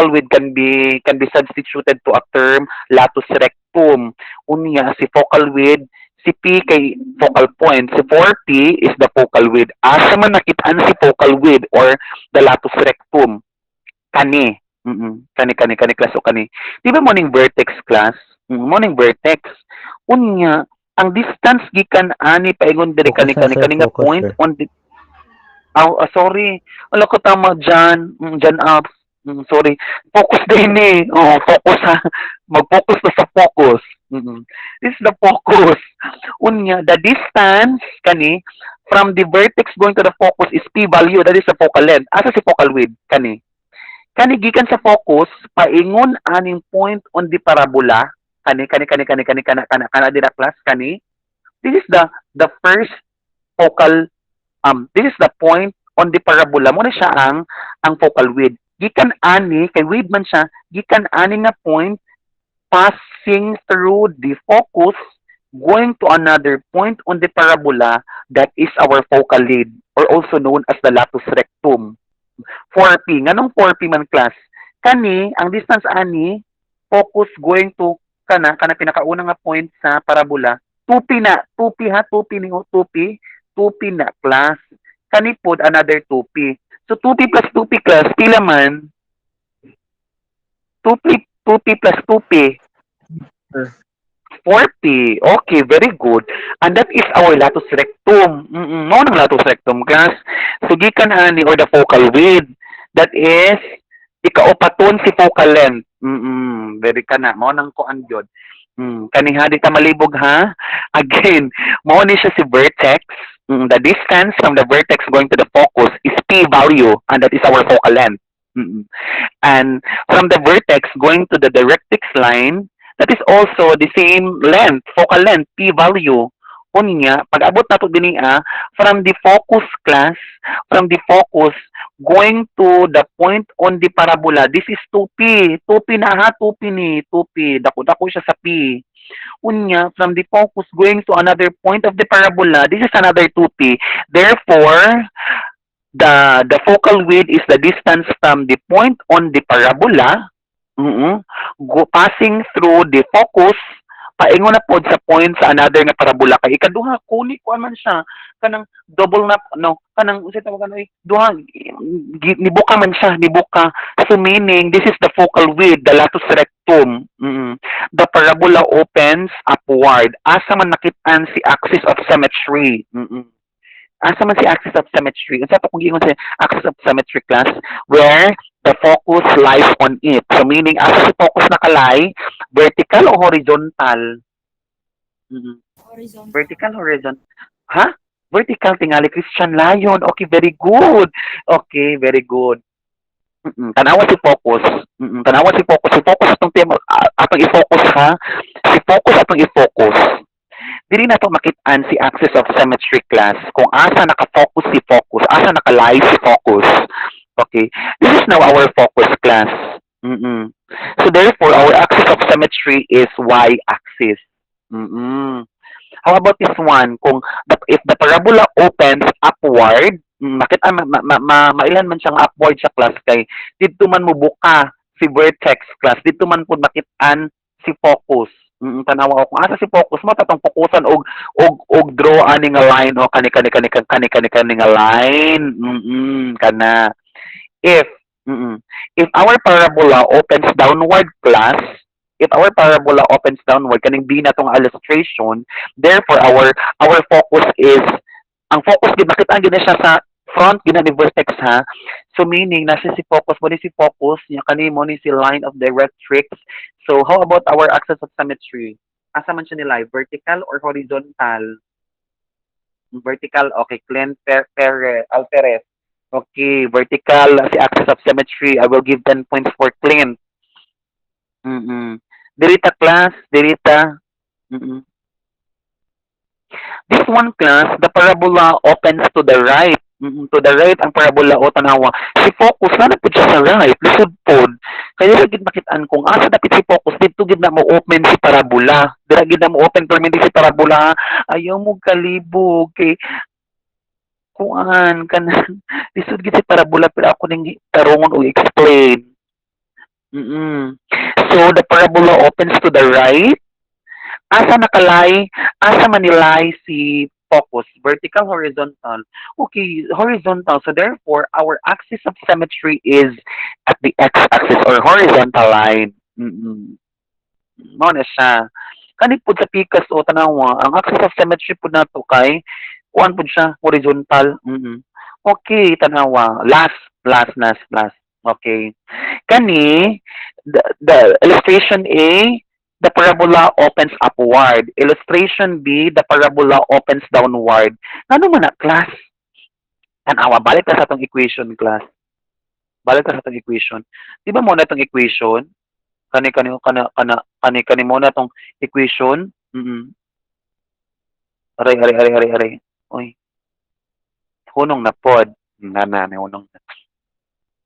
width can be substituted to a term latus rectum. Unya si focal width si P kay focal point. Si 40 is the focal width. Asa man nakitaan si focal width or the latus rectum? Kani. Kani class o kani. Di ba morning vertex class? Morning vertex. Unya, ang distance gikan ani paingon diri Focus na sir, kani nga focus point sir. on the sorry. Wala ko tama dyan. Dyan up. Sorry. Focus din eh. Oh, focus ha. Mag-focus na sa focus. This is the focus. Unya, the distance kani from the vertex going to the focus is P value. That is the focal length. Asa si focal width kani? Kani gikan sa focus paingon aning point on the parabola kana dira class kani. This is the first focal this is the point on the parabola mo na siya ang focal width. Gikan ani kay width man siya, gikan ani nga point passing through the focus going to another point on the parabola that is our focal lead or also known as the latus rectum. 4P. Nganong 4P man class? Kani, ang distance ani, focus going to kana pinakauna nga point sa parabola. 2P na. 2P ha? 2P ni 2P. 2P na class. Kani pod another 2P. So 2P plus 2P class, pila man? 2P plus 2P. 40. Okay, very good. And that is our latus rectum. Mo nang latus rectum, class. So, gikan ani or the focal width. That is, ikaupaton si focal length. Very ka na. Mo nang kuan yun. Kaniha, di ta malibog ha. Again, mo ni siya si vertex. The distance from the vertex going to the focus is P value. And that is our focal length. And from the vertex going to the directrix line, that is also the same length, focal length, P value. Unya, pag-abot na to din from the focus class, from the focus, going to the point on the parabola, this is 2P. 2P na ha, 2P ni, 2P. Dako siya sa P. Unya, from the focus, going to another point of the parabola, this is another 2P. Therefore, the focal width is the distance from the point on the parabola passing through the focus paingon na pod sa point sa another nga parabola kay ikaduha kuni kuan man siya kanang double na no kanang usa tawag ano duha nibuka man siya nibuka so meaning this is the focal width the latus rectum the parabola opens upward asa man nakit-an si axis of symmetry asa man si axis of symmetry? Unsa to kung giingon si axis of symmetry class where the focus lies on it. So meaning asa si focus nakalay, vertical o horizontal? Mm. Horizontal. Vertical, horizontal. Ha? Vertical tingali Christian Lion. Okay, very good. Okay, very good. Tanawa si focus. Tanawa si focus. Si focus atong tema atong i-focus ha. Si focus atong i-focus. Dili na to makitaan si axis of symmetry class kung asa naka-focus si focus, asa naka-lie si focus. Okay. This is now our focus class. Mm-mm. So therefore, our axis of symmetry is y-axis. Mm-mm. How about this one? Kung if the parabola opens upward, bakit mailan man siyang upward sa class kay dito man mo buka si vertex class, dito man pud makit-an si focus. Tanawa ko kung asa si focus mo tatong fokusan og draw ani nga line o kani nga line. Kana if if our parabola opens downward class, if our parabola opens downward kaning B na tong illustration, therefore our focus is ang focus gid makita gid na siya sa front gid ni vertex ha. So meaning nasa si focus mo ni si focus nya kani mo ni si line of directrix. So how about our axis of symmetry? Asa man siya nilay, vertical or horizontal? Vertical, okay. Clint Alperes. Okay, vertical si axis of symmetry. I will give 10 points for Clint. Mm-mm. Dirita class, dirita. Mm-mm. This one class, the parabola opens to the right. To the right ang parabola o tanawa. Si focus na napud siya sa right, lisod pod. Kaya ra gid makitaan kung asa dapit si focus dito gid na mo open si parabola. Dira gid na mo open permanent si parabola. Ayaw mo kalibog kay kuan kanang lisod gid si parabola pero ako ning tarungon og explain. Mm. So the parabola opens to the right. Asa nakalay, asa manilay si focus, vertical, horizontal. Okay, horizontal. So therefore, our axis of symmetry is at the x-axis or horizontal line. Mao na siya. Kani pud sa pikas o tanawa, ang axis of symmetry pud nato kay kuan pud siya, horizontal. Okay, tanawa. Last. Okay. Kani the illustration A, the parabola opens upward. Illustration B, the parabola opens downward. Ano man na class? Tanawa, balik ta sa atong equation class. Balik ta sa atong equation. Di ba mo na itong equation? Kani mo na itong equation? Aray. Uy, hunong na pod. Hunong na.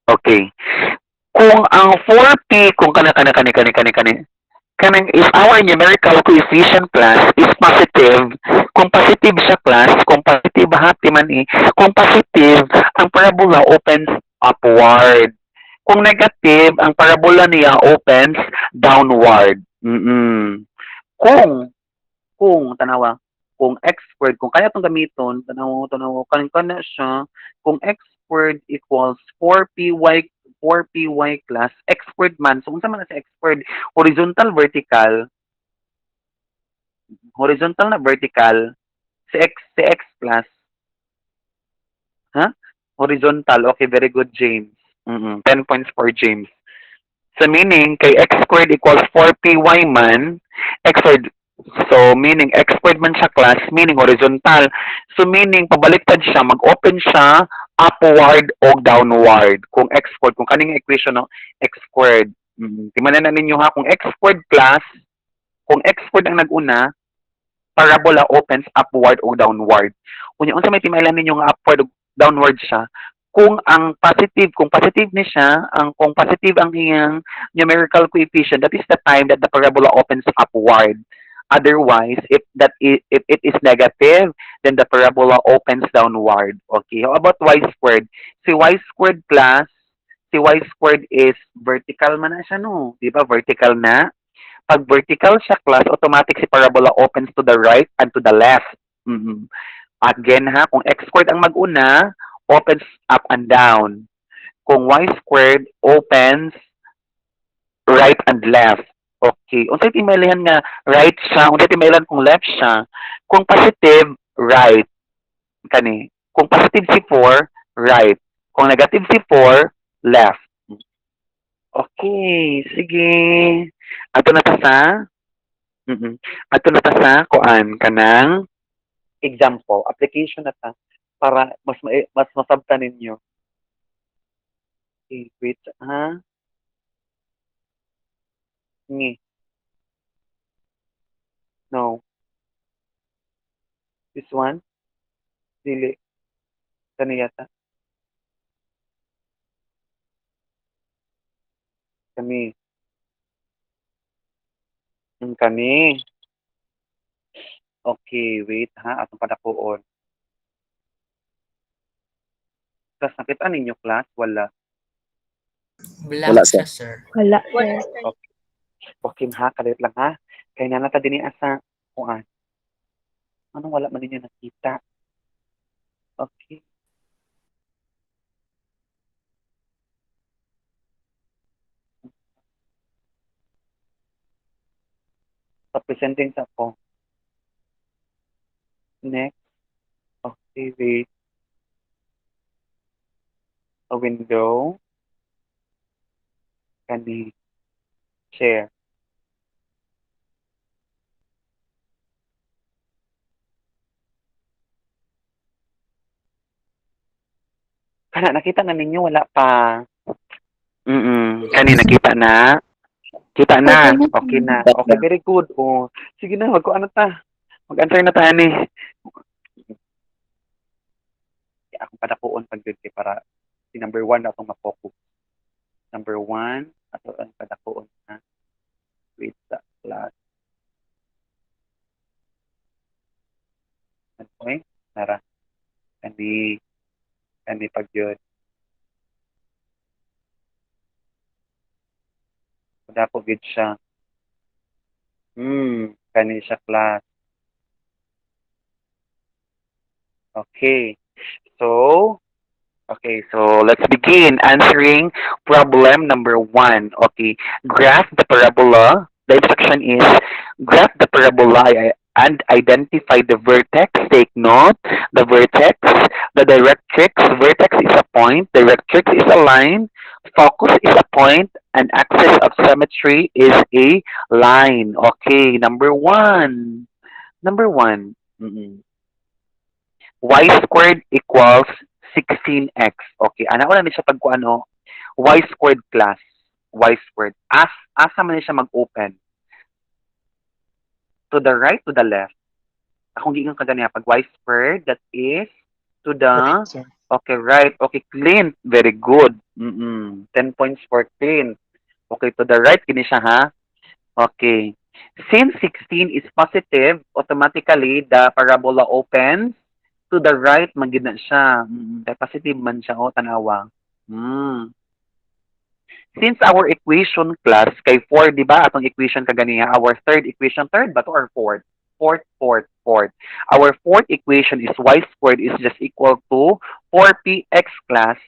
Okay. Kung ang 4P, kung kanang if our numerical coefficient class is positive, kung positive siya class, kung positive hati man kung positive, ang parabola opens upward. Kung negative, ang parabola niya opens downward. Tanawa, kung x squared, kung kaya itong gamiton, tanawa, kana siya, kung x squared equals 4py class, x squared man, so unsa man na sa x squared, horizontal, horizontal na vertical, si x class, ha? Horizontal, okay, very good, James. 10 points for James. So meaning, kay x squared equals 4py man, x squared, so meaning x squared man siya class, meaning horizontal. So meaning, pabaliktad siya, mag-open siya, upward o downward. Kung x squared, kung kaning equation ng x squared. Timanan na ninyo ha, kung x squared class, kung x squared ang nag-una, parabola opens upward o downward. Kung may timalan ninyo nga upward o downward siya, kung positive ni siya, kung positive ang iyang numerical coefficient, that is the time that the parabola opens upward. Otherwise, if it is negative, then the parabola opens downward. Okay. How about y squared? Si y squared class, si y squared is vertical man na siya, no? Di ba? Vertical na. Pag vertical siya class, automatic si parabola opens to the right and to the left. Again ha, kung x squared ang mag-una, opens up and down. Kung y squared opens right and left. Okay. Unsay timaylan nga right siya, unsay timaylan kung left siya. Kung positive, right. Kani. Kung positive si 4, right. Kung negative si 4, left. Okay, sige. Ato na ta sa ato na ta sa kuan kanang example, application na ta para mas masabtan ninyo. Okay, wait ha. Ni, no. This one, dili. Kani yata. Kami. Kani. Okay, wait ha. Atong padakuon. Class, nakita ninyo class? Wala. Wala, Blank sir. siya, sir. Wala, sir. Okay, okay ha. Kalit lang ha. Kaya na nata din asa kuan. Anong wala man ninyo nakita? Okay. So, presenting sa ako. Next. Okay, wait. A window. Kani. Share. Kana, nakita na ninyo? Wala pa. Kani, nakita na? Kita na. Okay na. Okay, very good. Oh. Sige na, ano ta? Mag-answer na tayo ni. Akong padakuon pag yun para si number 1 na itong mafocus. Number 1, ato ang padakuon na. Wait sa class. Okay? Nara. Kani pag yun. Dapo gid siya. Kani siya class. Okay. So let's begin answering problem number 1. Okay. Graph the parabola. The instruction is graph the parabola and identify the vertex. Take note, the vertex, the directrix. Vertex is a point, directrix is a line, focus is a point, and axis of symmetry is a line. Okay, number 1. Number 1. Y squared equals 16x. Okay, ana wala ni siya pag ano, y squared class. Y squared. Asa man ni siya mag-open? To the right, to the left. Akong giingon kaganiya pag y squared, that is to the Right, sir. okay, right. Okay, clean. Very good. 10 points for clean. Okay, to the right kini siya ha. Okay. Since 16 is positive, automatically the parabola opens to the right man gid na siya. Kay positive man siya o tanawa. Since our equation class kay 4, di ba? Atong equation kaganiya, our third equation, third ba to or fourth? Fourth. Our fourth equation is y squared is just equal to 4px class.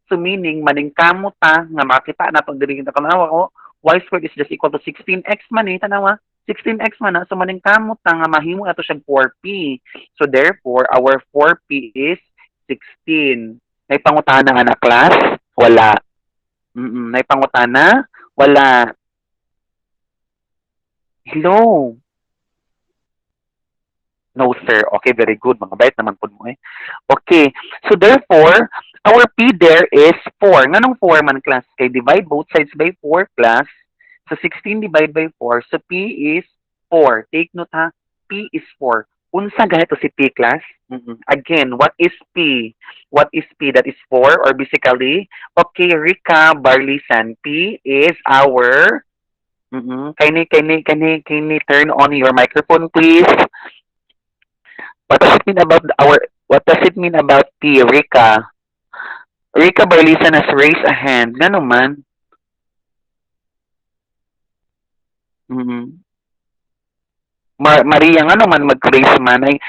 So meaning maningkamo ta nga makita naton diri kita tanawa ko, y squared is just equal to 16x man tanawa. 16x man na, so maningkamot na nga mahimo ato siyang 4p. So therefore, our 4p is 16. May pangutana nga na class? Wala. May pangutana? Wala. Hello. No, sir. Okay, very good. Mga bait naman po mo eh. Okay. So therefore, our p there is 4. Nganong 4 man class? Kay divide both sides by 4 class. So 16 divided by 4. So P is 4. Take note ha. P is 4. Unsa ganito si P class? Again, what is P? What is P? That is 4 or basically, okay, Rika Barlisan. P is our Can you turn on your microphone please? What does it mean about P, Rika? Rika Barlisan has raised a hand. Nga naman. Maria nga naman mag-raise man ay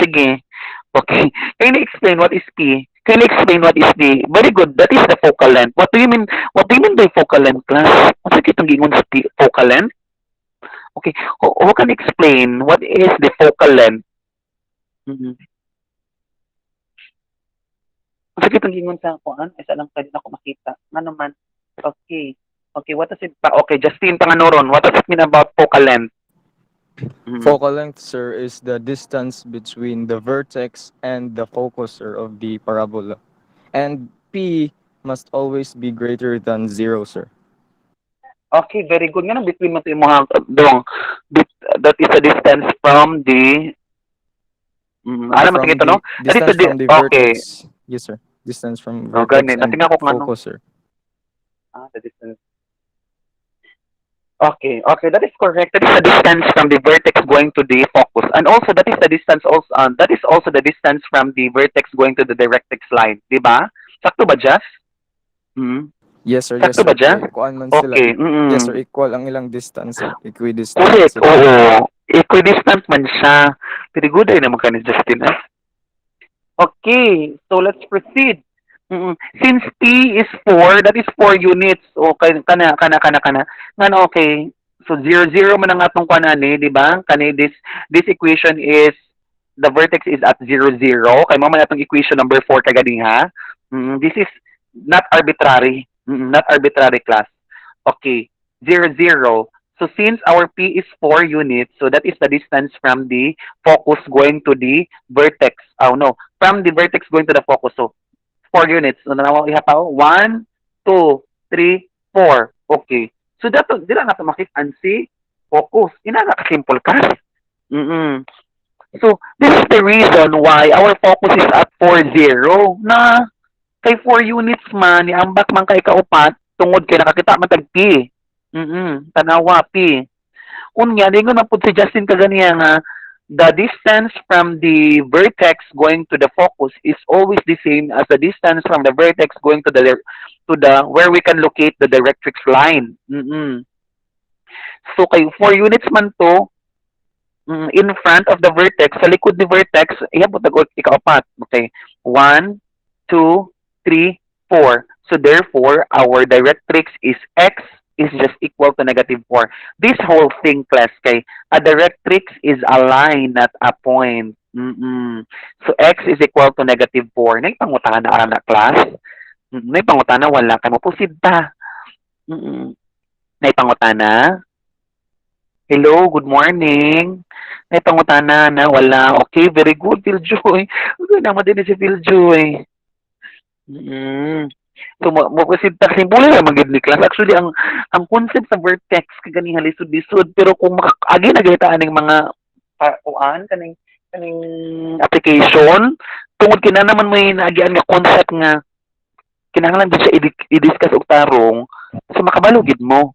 sige. Okay. Can you explain what is P? Can you explain what is P? Very good. That is the focal length. What do you mean by focal length class? Ano kitong gingon sa focal length? Okay. Who can explain what is the focal length? Sakit ang gingon sa kuan, isa lang pwede na ako makita. Nga naman. Okay. Okay, what does it pa? Okay, Justine Panganuron, what does it mean about focal length? Mm. Focal length, sir, is the distance between the vertex and the focus, sir, of the parabola. And P must always be greater than 0, sir. Okay, very good. Nga nang between mo ito yung mga dong. That is the distance from the alam mo From ito, no? the That is distance the from the okay. vertex, yes, sir. Distance from Oh, vertex ganun. and Natingnan ko kung ano. focus, sir. The distance. Okay, okay, that is correct. That is the distance from the vertex going to the focus, and also that is the distance also that is also the distance from the vertex going to the directrix line, di ba? Sakto ba, Jess? Hmm. Yes, Sakto ba, sir. Jess? Kay kuan man sila. Okay. Yes, sir. Equal ang ilang distance, sir. Equidistant Correct. sila. Oo. Equidistant man siya. Pero good ay naman ka ni Justin. Ah. Okay, so let's proceed. Since T is 4, that is 4 units. O, kana. Nga okay. So, 0 man ang atong kanani, di ba? This equation is, the vertex is at 0. Kay mo man atong equation number 4 kaganiha. This is not arbitrary. Not arbitrary class. Okay, 0. So since our P is 4 units, so that is the distance from the focus going to the vertex. Oh no, from the vertex going to the focus. So 4 units. So nanawa ihapaw 1, 2, 3, 4. Okay. So dato dila na to makit-an si focus. Ina na ka-simple ka. Mm. So this is the reason why our focus is at 40 na kay 4 units man ni ambak man kay kaupat tungod kay nakakita man tag P. Tanawa P. Unya dingon man pud si Justin kaganiya nga the distance from the vertex going to the focus is always the same as the distance from the vertex going to the where we can locate the directrix line. So kay 4 units man to in front of the vertex, sa likod ni vertex, ihabot na ikaapat. Okay. 1, 2, 3, 4. So therefore, our directrix is x is just equal to -4. This whole thing, class, kay a directrix is a line, not a point. So x is equal to -4. Naipangutana na class. Naipangutana wala kay mo pusid ta. Naipangutana. Hello, good morning. Naipangutana na wala. Okay, very good, Philjoy. Okay naman din si Philjoy. So mo ta simple ra man gid ni class. Actually ang concept sa vertex kaganiha lisod-lisod pero kung agi na gayta aning mga kuan kaning application tungod kina naman may naagian nga concept nga kinahanglan gid siya i-discuss og tarong so makabalo gid mo.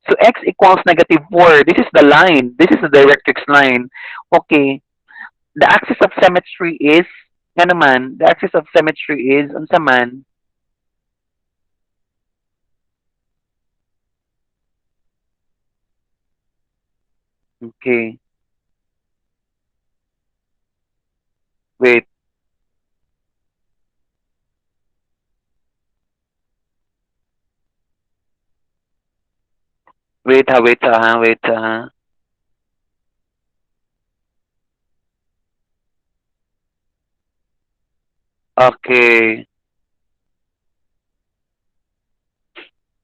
So x equals -4. This is the line. This is the directrix line. Okay. The axis of symmetry is nga naman, the axis of symmetry is unsa man? Okay. Wait. Wait ha. Okay.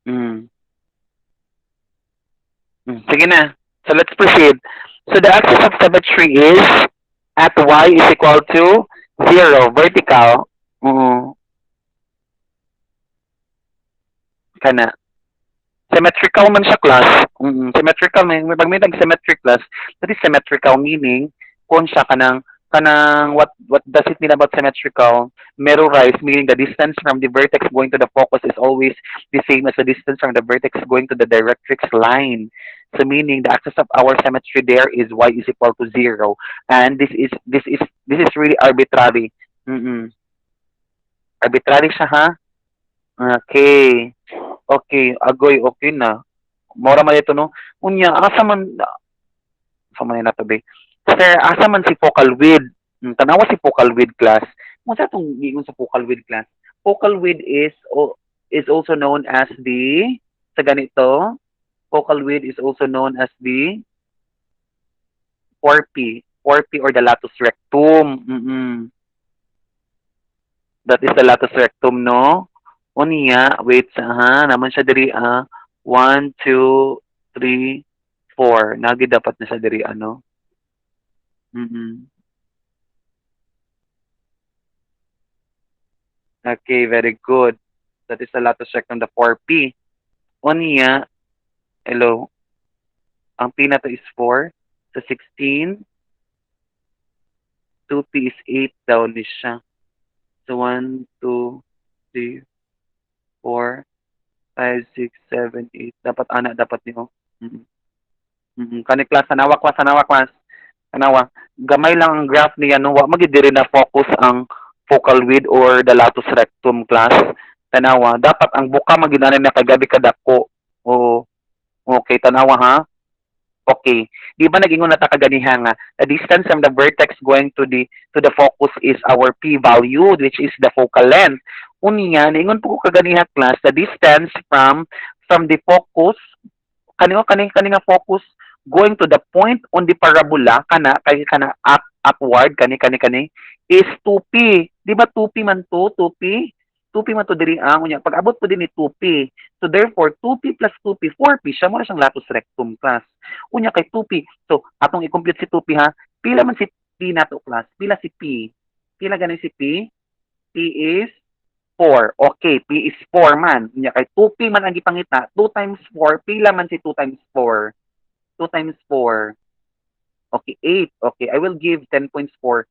Mm. Sige na. So let's proceed. So the axis of symmetry is at y is equal to 0, vertical. Kana. Symmetrical man siya class. Symmetrical may pag may symmetric class, that is symmetrical meaning kung siya kanang what does it mean about symmetrical? Mirrorize meaning the distance from the vertex going to the focus is always the same as the distance from the vertex going to the directrix line. So meaning the axis of our symmetry there is y is equal to 0, and this is really arbitrary. Arbitrary siya ha. Okay. Okay, agoy okay na. Mora man ito no. Unya asa man sa man na to be. Sir, asa man si focal width? Tanawa si focal width class. Mo sa tong giingon sa focal width class. Focal width is also known as the sa ganito. Focal width is also known as the 4P. 4P or the latus rectum. That is the latus rectum, no? Unya, wait sa ha, naman siya diri 1, 2, 3, 4. Nagi dapat na siya diri ano? Mm. Okay, very good. That is the latus rectum, the 4P. Unya, hello, ang P na to is 4. So 16, 2P is 8 daw ni siya. So 1, 2, 3, 4, 5, 6, 7, 8. Dapat anak dapat niyo. Mm. Kani class, tanawa class. Tanawa. Gamay lang ang graph niya no. Wa magid diri na focus ang focal width or the latus rectum class. Tanawa, dapat ang buka maginan na kagabi kadako. O okay, tanawa ha. Okay. Di ba nagingon nata kaganiha nga the distance from the vertex going to the focus is our p value which is the focal length. Unya, ningon po ko kaganiha class the distance from the focus kani nga focus going to the point on the parabola kana upward kani is 2p. Di ba 2p man to? 2p? 2p man to diri ang unya. Pag abot po din ni 2p. So therefore 2p plus 2p 4p siya mo na siyang latus rectum class. Unya kay 2p. So atong i-compute si 2p ha. Pila man si p nato class? Pila si p? Pila ganin si p? P is 4. Okay, P is 4 man. Nya kay 2P man ang gipangita. 2 times 4, pila man si 2 times 4? 2 times 4. Okay, 8. Okay, I will give 10 points for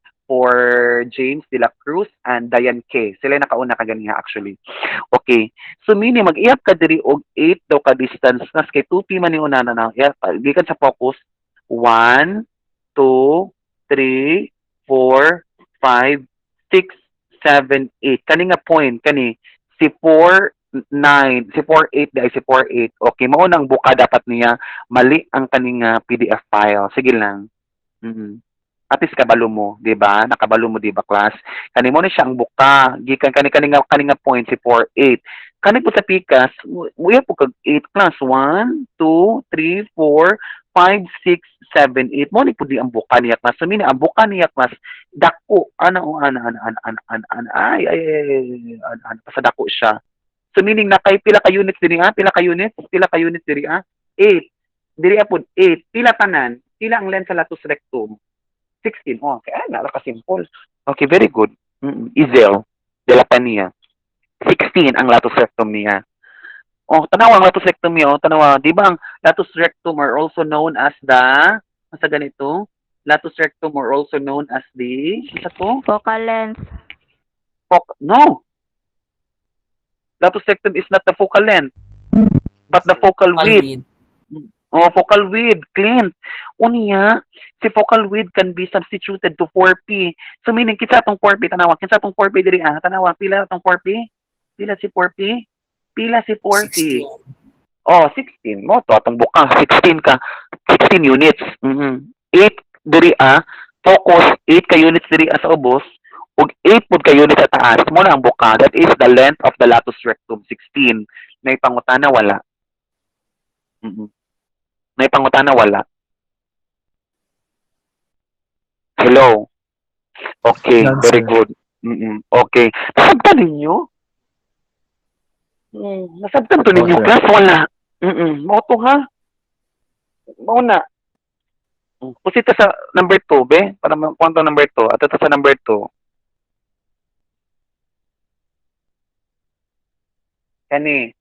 James De La Cruz and Diane K. Sila nakauna ka ganiha actually. Okay. So meaning mag-iyap ka diri og 8 daw ka distance nas kay 2P man ni una na. Gikan sa focus 1 2 3 4 5 6 7 8. Kani nga point kani si 4 9 si 4 8 di ay si 4 8. Okay, mao nang buka dapat niya mali ang kaning PDF file. Sige lang. Mm. At least kabalo mo, 'di ba? Nakabalo mo 'di ba, class? Kani mo ni siya ang buka. Gikan kani nga point si 4 8. Kani po sa pikas, muya po kag 8 class 1 2 3 4 5 6 7 8. Mo ni po di ang buka niya class. So, ang buka niya class dako sa dako siya. So meaning na kay pila ka units diri Pila ka units? Pila ka units diri 8. Diri apod 8. Pila tanan? Pila ang length sa latus rectum? 16. Oh, okay. Nara ka simple. Okay, very good. Izel de la Pania. 16 ang latus rectum niya. Oh, tanawa ang latus rectum niya. Oh, tanawa. Di ba ang latus rectum are also known as sa ganito? Latus rectum are also known as isa to? Focal length. No. Latus rectum is not the focal length, but the focal width. Oh, focal width, Clint. Unya, si focal width can be substituted to 4P. So meaning, kinsa atong 4P, tanawa, kinsa atong 4P diri tanawa, pila atong 4P? Pila si 4P? Pila si 4P? 16. Oh, 16. Mo to atong buka, 16 ka. 16 units. 8 diri focus 8 ka units diri sa ubos ug 8 pud ka units sa taas. Mo na ang buka. That is the length of the latus rectum, 16. May pangutana wala. May pangutana wala. Hello. Okay, None, very sir. good. Okay. Nasabtan ninyo? Nasabtan to ninyo, sir. class? Wala. Mao to ha? Mao na. Pusita sa number 2, be? Para makuha number 2. At ito sa number 2. Kani.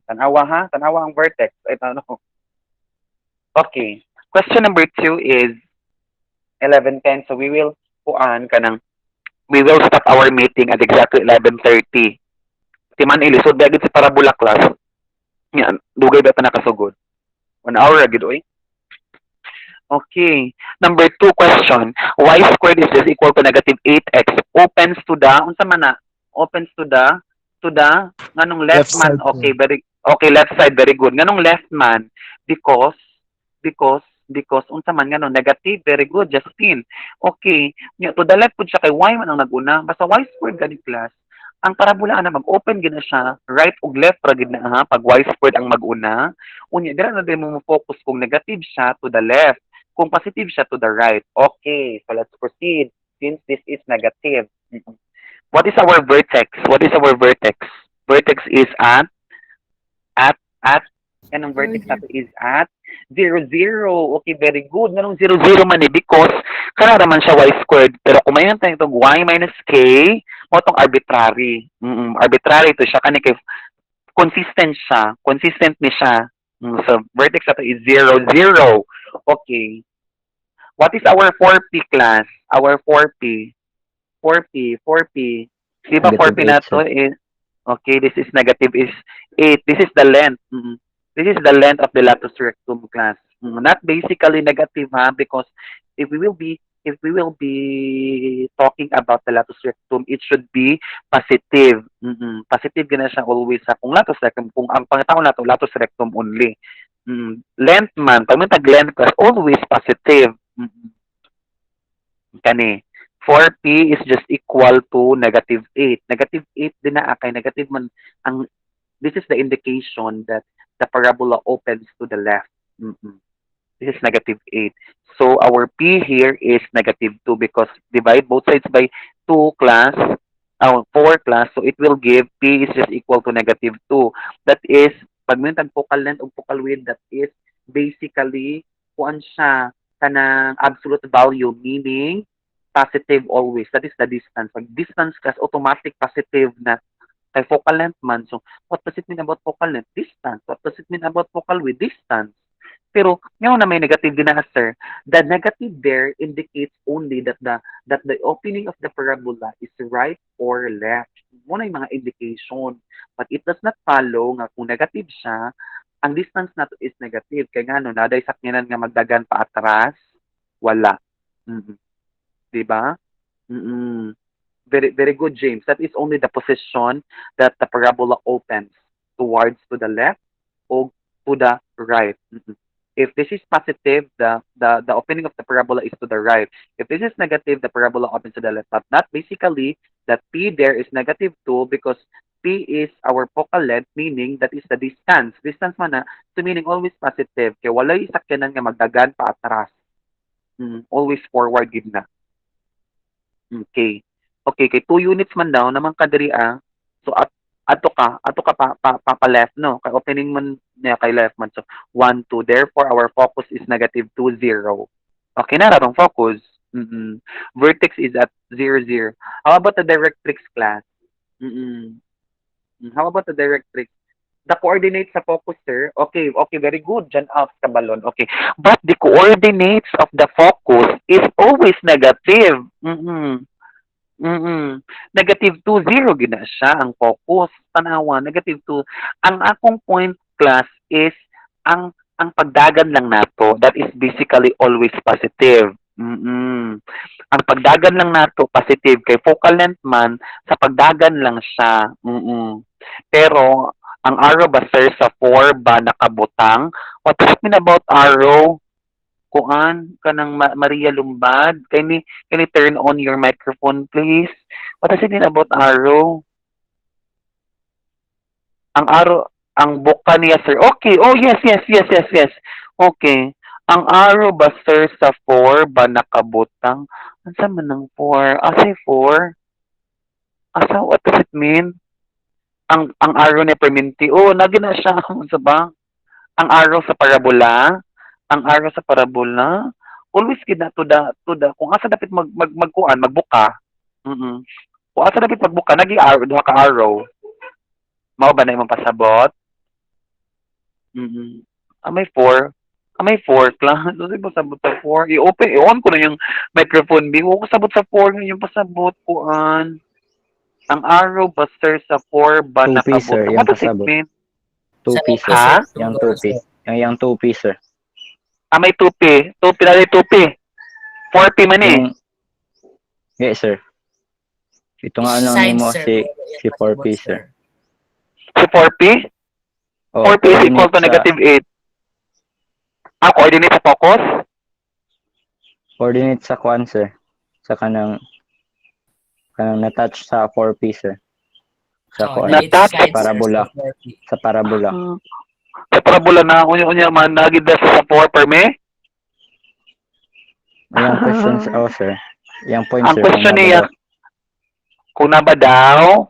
Tanawa ha? Tanawa ang vertex. Ay, ano? Okay. Question number 2 is 11:10. So we will we will start our meeting at exactly 11:30. Timan ilisod dagit si parabola class. Yan, dugay ba ta nakasugod? 1 hour agad oy. Okay. Number 2 question. Y squared is just equal to negative 8x. Opens to the unsa man na? Opens to the nganong left Left man. side, Okay, left side very good. Nganong left man because unsa man ngano negative very good Justin. Okay, nya to the left pud siya kay y man ang naguna. Basta y squared gani class. Ang parabola ana mag-open gina siya right ug left ra gid na pag y squared ang mag-una. Unya dira na din mo focus kung negative siya to the left, kung positive siya to the right. Okay, so let's proceed since this is negative. Mm-mm. What is our vertex? What is our vertex? Vertex is at kanang Zero vertex zero. nato is at 0, 0. Okay, very good. Ganong 0, 0 man eh because kanara man siya y squared. Pero kung mayroon tayo itong y minus k, mo itong arbitrary. Arbitrary to siya kani kay consistent siya. Consistent ni siya. So, vertex nato is 0, 0. Okay. What is our 4p class? Our 4p. 4p. 4p. Di ba Negative 4p 8, na sir. to is, okay, this is negative is 8. This is the length. This is the length of the latus rectum class. Not basically negative ha because if we will be talking about the latus rectum, it should be positive. Positive gina siya always sa kung latus rectum, kung ang pangitaon nato latus rectum only. Length man, pag may tag-length class, always positive. Kani. 4p is just equal to negative 8. Negative 8 din na kay negative man ang this is the indication that the parabola opens to the left. This is negative 8. So our p here is negative 2 because divide both sides by 2 class, 4 class, so it will give p is just equal to negative 2. That is, pag may focal length o focal width, that is basically kuan siya kanang absolute value, meaning positive always. That is the distance. Pag distance class, automatic positive na kay focal length man. So, what does it mean about focal length? Distance. What does it mean about focal width? Distance. Pero ngayon na may negative din na sir, the negative there indicates only that the opening of the parabola is right or left. Muna yung mga indication. But it does not follow nga kung negative siya, ang distance nato is negative. Kaya nga no, naday sakyanan nga magdagan pa atras, wala. Mm-mm. Diba? Mm-mm. Very, very good, James. That is only the position that the parabola opens towards to the left or to the right. If this is positive, the opening of the parabola is to the right. If this is negative, the parabola opens to the left. But not basically that p there is negative 2 because p is our focal length, meaning that is the distance. Distance man na, so meaning always positive. Kaya walay sakyanan nga magdagan pa atras. Always forward gid na. Okay. Okay, kay 2 units man daw naman kadiri So ato ka pa left no. Kay opening man niya kay left man. So 1 2. Therefore our focus is negative 2 0. Okay na ratong focus. Vertex is at 0, 0. How about the directrix class? Mm-mm. How about the directrix? The coordinates sa focus, sir. Okay, okay, very good. Diyan out ka balon. Okay. But the coordinates of the focus is always negative. Negative 2, 0 gina siya ang focus. Tanawa, negative 2. Ang akong point class is ang pagdagan lang nato. That is basically always positive. Ang pagdagan lang nato positive kay focal length man sa pagdagan lang siya. Pero ang arrow ba sir sa 4 ba nakabutang? What does it mean about arrow? Kuan kanang Maria Lumbad, can you turn on your microphone please? What does it mean about arrow? Ang arrow, ang buka niya sir. Okay, oh yes, yes, yes, yes, yes. Okay. Ang arrow ba sir sa 4 ba nakabutang? Asa man ang 4? Asa 4? Asa, what does it mean? Ang arrow ni perminti. Oh, nagina siya sa ba? Ang arrow sa parabola. Ang arrow sa parabola. Always gid na to the kung asa dapat magkuan, magbuka. Kung asa dapat magbuka, nagi arrow duha ka arrow. Mao ba na imong pasabot? May 4. May 4 class. So, sige pasabot sa 4. I-on ko na yung microphone. Huwag ko sabot sa 4 yung pasabot kuan. Ang arrow ba sir sa 4 ba 2P, sir, nakabutang? yung What does it pasabot. mean? 2P, sir. Ha? Yung 2P. Yung 2P, sir. May 2P. 2P na rin 2P. 4P man eh. Yes, sir. Ito nga lang Side, mo sir. si 4P, sir. Si 4P? Oh, 4P is equal to negative 8. Coordinate sa focus? Coordinate sa kwan, sir. Sa kanang na-touch sa 4P, sir. Sa kwan. Na-touch? Sa parabola. Sa parabola. Sa parabola na unya man nagid sa 4 per me? Yung questions, sir. Yung point, Ang sir. question niya, Kung nabadaw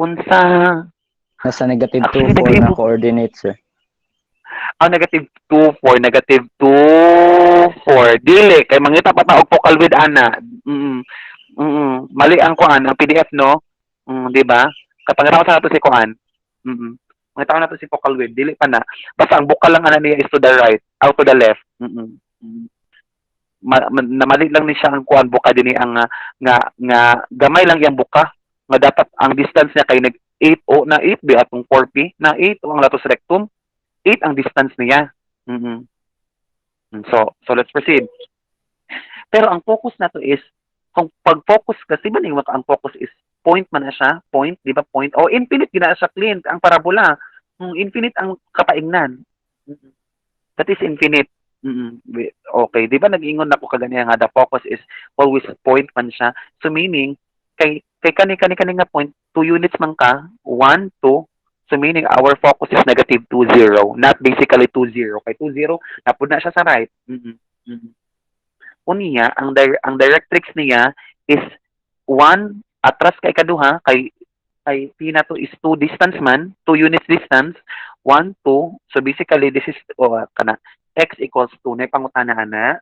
unsa. Nasa negative 2, Actually 4 na nag-ibo. coordinates, sir. Negative 2, 4, negative 2, 4. Dili, kay mangita pa ta og focal width ana. Mm. Mali ang kuan, ang PDF no. Di ba? Kapangita ko sa nato si kuan. Mangita ko na to si focal width, dili pa na. Basta ang bukal lang ana niya is to the right, out to the left. Namali lang ni siya ang kuan buka dinhi ang nga gamay lang yang buka nga dapat ang distance niya kay nag 8 o na 8 bi atong 4P na 8 o ang latus rectum 8 ang distance niya. So let's proceed. Pero ang focus na to is kung pag-focus kasi ba ning ang focus is point man na siya, point, di ba point? O infinite gina siya clean ang parabola. Infinite ang kapaingnan. That is infinite. Okay, di ba nag-ingon na ko kaganiya nga the focus is always point man siya. So meaning kay kani nga point 2 units man ka, 1 2. So meaning our focus is negative 2 0, not basically 2 0. Kay 2 0 napud na siya sa right. Unya ang directrix niya is 1 atras kay kaduha kay P na to is 2 distance man, 2 units distance, 1 2. So basically this is kana x equals 2 na pangutana ana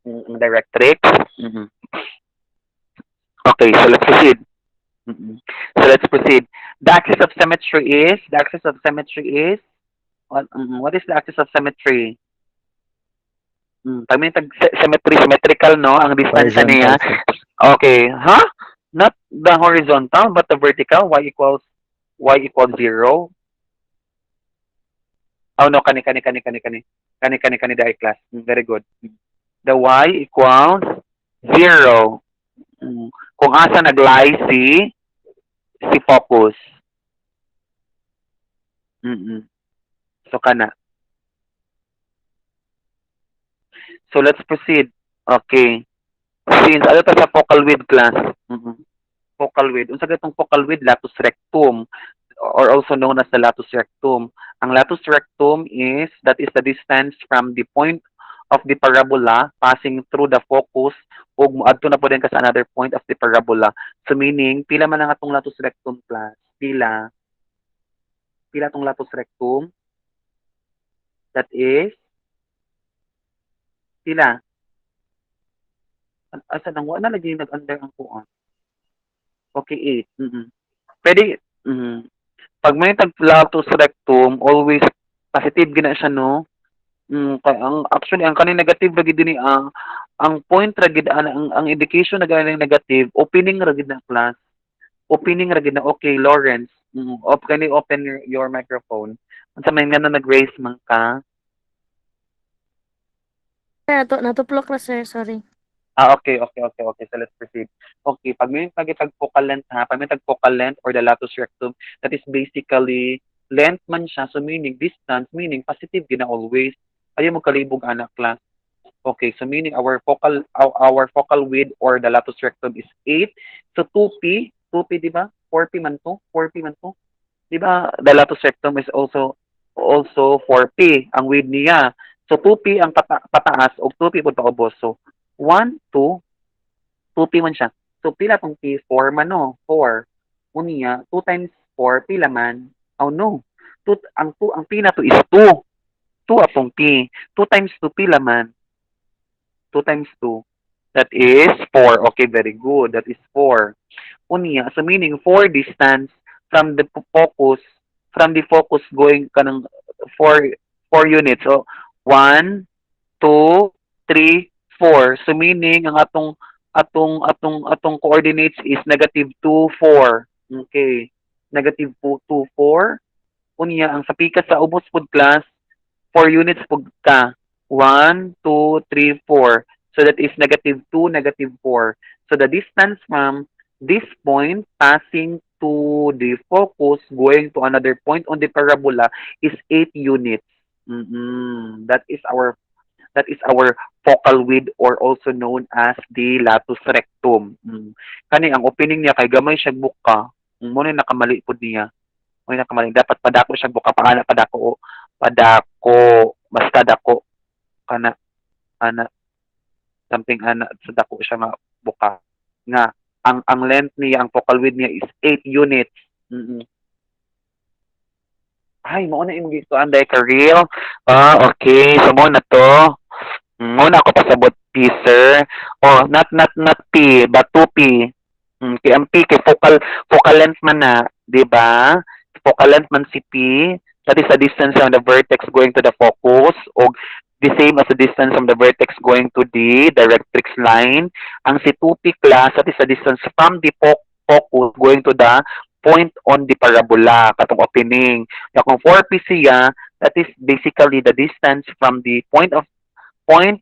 ang directrix. Okay, so let's proceed. So let's proceed. The axis of symmetry is what is the axis of symmetry? Pag may symmetrical no ang distansya niya. Horizontal, sir. Okay, huh? Not the horizontal but the vertical. Y equals 0. Oh no, kani the class. Very good. The y equals 0. Kung asa nag-lie si focus. So kana. So let's proceed. Okay. Since ano to sa focal width class? Focal width. Unsa gatong focal width? Latus rectum or also known as the latus rectum. Ang latus rectum is that is the distance from the point of the parabola passing through the focus ug moadto na po din ka sa another point of the parabola. So meaning pila man ang atong latus rectum class? Pila tong latus rectum? That is pila? Asa nang wala lagi nag-under ang kuan. Okay, 8. Pwede pag may tag-latus rectum, always positive gina siya no. Ang actually ang kaning negative ra gid ni ang point ra gid ang indication na ganing negative, opening ra gid na class. Opening ra gid na okay, Lawrence. Can you open your microphone? Unsa may nga nag-raise man ka? Natuplok na, sir. Sorry. Okay. So let's proceed. Okay, pag may tag-focal length pag may tag-focal length or the latus rectum, that is basically length man siya, so meaning distance, meaning positive gina always. Ayaw mo kalibog anak class. Okay, so meaning our focal width or the latus rectum is 8. So 2p di ba? 4p man to. 'Di ba? The latus rectum is also 4p ang width niya. So 2p ang pataas o 2p pud paubos. So 1 2 2p man siya. So pila tong p? 4 man no. 4. Unya 2 times 4 pila man? Oh no. Ang p na to is 2. 2 apong p. 2 times 2 pila man? 2 times 2. That is 4. Okay, very good. That is 4. Unya, so meaning 4 distance from the focus going kanang 4 units. So 1 2 3 4. So meaning ang atong coordinates is negative 2 4. Okay. Negative 2 4. Unya ang sa pikas sa ubos pud class 4 units pud ka. 1 2 3 4. So that is negative 2 negative 4. So the distance from this point passing to the focus going to another point on the parabola is 8 units. That is our focal width or also known as the latus rectum. Kani ang opening niya kay gamay siya buka. Mo na nakamali pud niya. Mo nakamali dapat padako siya buka paana padako basta dako kana ana something ana sa dako siya nga buka nga ang length niya, ang focal width niya is 8 units. Mm-mm. Ay, mo na yung gusto anday ka real. Okay. So mo na to. Muna ako pasabot P, sir. Oh, not P, but 2P. Kay ang P, kay focal length man na, di ba? Focal length man si P. That is the distance from the vertex going to the focus. O the same as the distance from the vertex going to the directrix line. Ang si 2P class, that is the distance from the focus going to the point on the parabola, katong opening. Now, kung 4P siya, that is basically the distance from the point point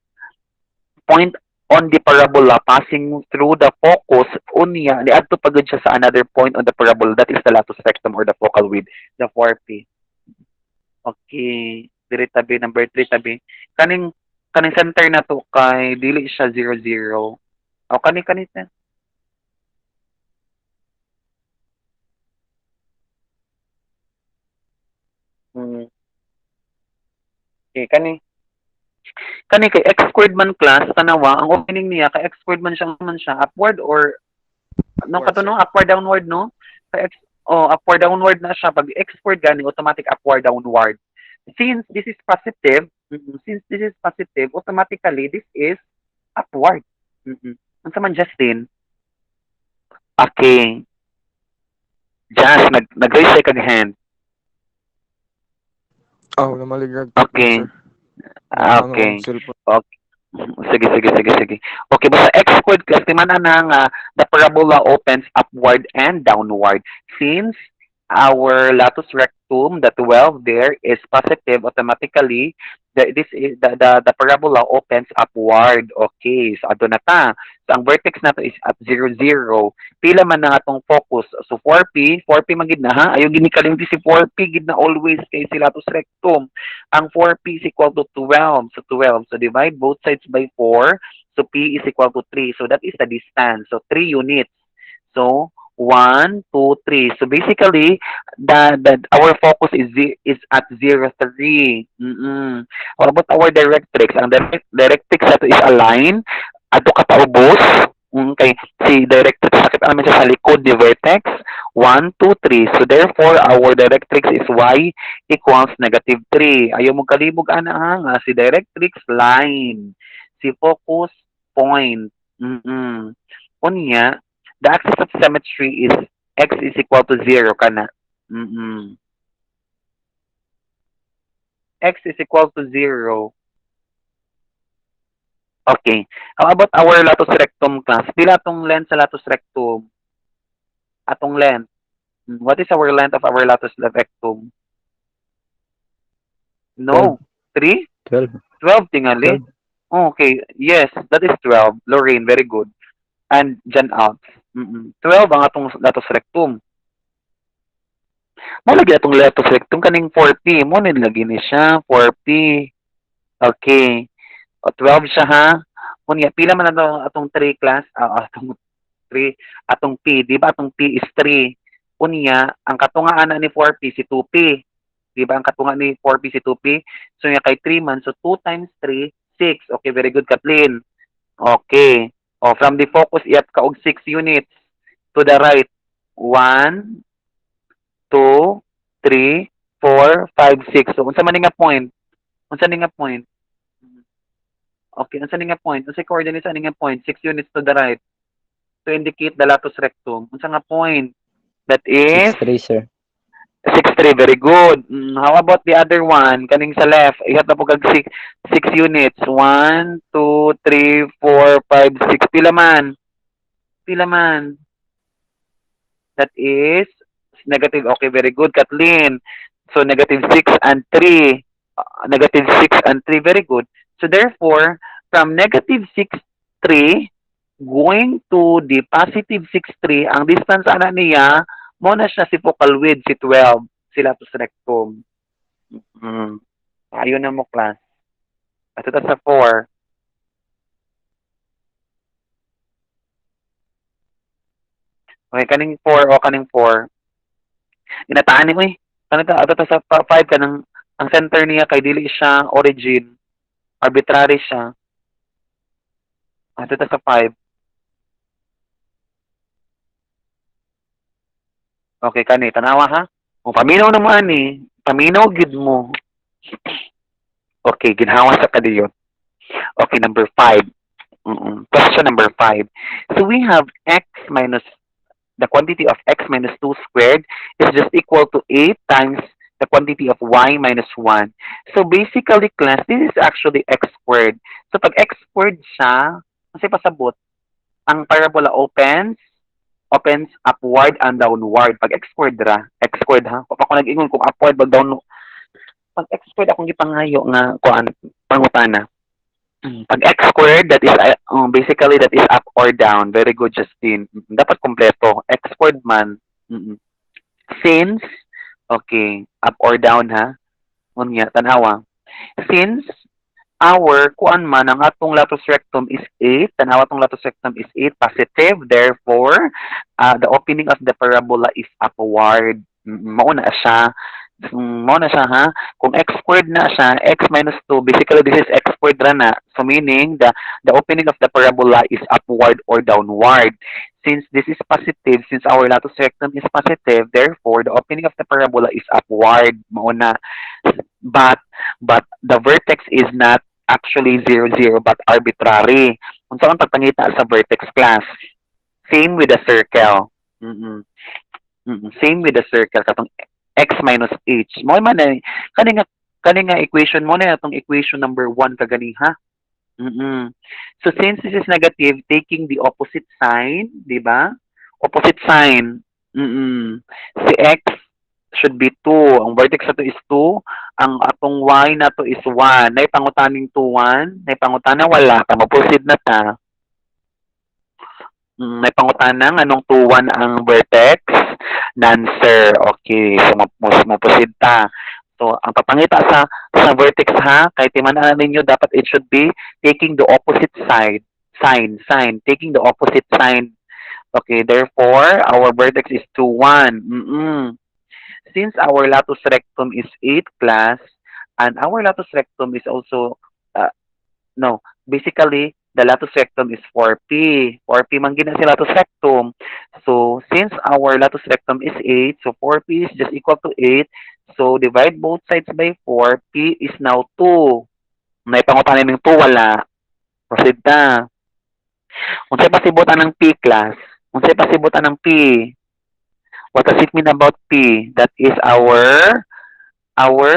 on the parabola passing through the focus unya niadto pagod siya sa another point on the parabola, that is the latus rectum or the focal width, the 4P. Okay, diri tabi number 3 tabi kaning kaning center na to kay dili siya 0 0 o kani hmm. Okay, kani kay x squared man class tanawa ang opening niya kay x squared man siya upward or no Upward, kato sir. no upward downward no kay x upward downward na siya pag x squared gani automatic upward downward since this is positive since this is positive automatically this is upward unsa man Justin okay just nag-raise siya kag hand Oh, namaligag po ko, okay sir. Nahang okay og cellphone. okay sige. Okay, basta x squared class, timana na nga the parabola opens upward and downward. Since our latus rectum, the 12 there is positive, automatically, the parabola opens upward. Okay, so adto na ta. So ang vertex nato is at 0 0. Pila man na atong focus. So 4P magid na ha. Ayaw gini kalimti si 4P gid na always kay si latus rectum. Ang 4P is equal to 12. So 12. So divide both sides by 4. So P is equal to 3. So that is the distance. So 3 units. So 1, 2, 3. So basically, the our focus is at 0 3. What about our directrix? Ang directrix nato is a line. Ato kataubos. Okay. Si directrix sakit naman siya sa likod ni vertex. 1, 2, 3. So therefore, our directrix is y equals -3. Ayaw mo kalibog ana nga si directrix line. Si focus point. Unya, the axis of symmetry is x is equal to 0 kana. X is equal to 0. Okay. How about our latus rectum class? Pila atong length sa latus rectum? Atong length. What is our length of our latus rectum? 12. No. 3? 12. 12 tingali. 12. Okay. Yes, that is 12. Lorraine, very good. And Jan Alps. 12 ang atong latus rectum. Mo lagi atong latus rectum kaning 4P. Mo nilagi ni siya 4P. Okay. O 12 siya ha. Unya pila man atong 3 class? Atong 3 atong P, di ba? Atong P is 3. Unya ang katunga ana ni 4P si 2P. Di ba? Ang katunga ni 4P si 2P. So yung kay 3 man, so 2 times 3, 6. Okay, very good Kathleen. Okay. O from the focus iyat ka og 6 units to the right. 1 2 3 4 5 6. So unsa man ni nga point? Unsa ni nga point? Okay, unsa ni nga point? Unsa coordinates ani nga point? 6 units to the right to indicate the latus rectum. Unsa nga point? That is 6-3, sir. 6 3. Very good. How about the other one? Kaning sa left, ihat na po kag 6 units. 1 2 3 4 5 6. Pila man? Pila man? That is negative. Okay, very good, Kathleen. So negative 6 and 3. Negative 6 and 3. Very good. So therefore, from negative 6 3 going to the positive 6 3, ang distance ana niya mo na siya si focal width si 12 si latus rectum. Ayun na mo class. At ito sa 4. Okay, kaning 4 o kaning 4. Inataan ni mo eh. Kanita, ato ta sa 5 kanang ang center niya kay dili siya origin. Arbitrary siya. Ato ta sa 5. Okay, kani, tanawa ha? O, paminaw naman eh. Paminaw gid mo. Okay, ginhawa sa kadiyon. Okay, number 5. Question number 5. So we have x minus the quantity of x minus 2 squared is just equal to 8 times the quantity of y minus 1. So basically, class, this is actually x squared. So pag x squared siya, kasi pasabot, ang parabola opens upward and downward. Pag x squared ha. Kung ako nag-ingon kung upward, pag down, pag x squared akong gipangayo nga, kuan, pangutana. Pag x squared, that is basically that is up or down. Very good, Justin. Dapat kompleto. X squared man. Mm-mm. Since, okay, up or down ha. Unya, tanawa. Since our kuan man ang atong latus rectum is 8, tanawa atong latus rectum is 8 positive. Therefore, the opening of the parabola is upward. Mao na siya. Mao na siya ha. Kung x squared na siya, x minus 2, basically this is x squared ra na. So meaning the opening of the parabola is upward or downward. Since this is positive, since our latus rectum is positive, therefore the opening of the parabola is upward. Mao na. But the vertex is not actually 0, 0, but arbitrary. Kung saan pagpangita sa vertex class. Same with the circle. Same with the circle. Katong x minus h. Mo man na, kani nga equation mo na itong equation number 1 kagani ha. So since this is negative, taking the opposite sign, di ba? Opposite sign. Si x should be 2. Ang vertex na to is 2. Ang atong y na to is 1. Nay pangutaning 2, 1. Nay pangutana wala. Proceed na ta. May pangutanang anong 2, 1 ang vertex? Answer. Okay. So, maproceed ta. So, ang papangita sa vertex ha, kahit timanan ninyo, dapat it should be taking the opposite side. Sign. Taking the opposite sign. Okay. Therefore, our vertex is 2, 1. Since our latus rectum is 8 class, and our latus rectum is also, no, basically, the latus rectum is 4p. 4p man gina si latus rectum. So, since our latus rectum is 8, so 4p is just equal to 8. So, divide both sides by 4. P is now 2. May pangupanan ng 2, wala. Proceed na. Unsay pasibutan ng P class? Unsay pasibutan ng P? What does it mean about P? That is our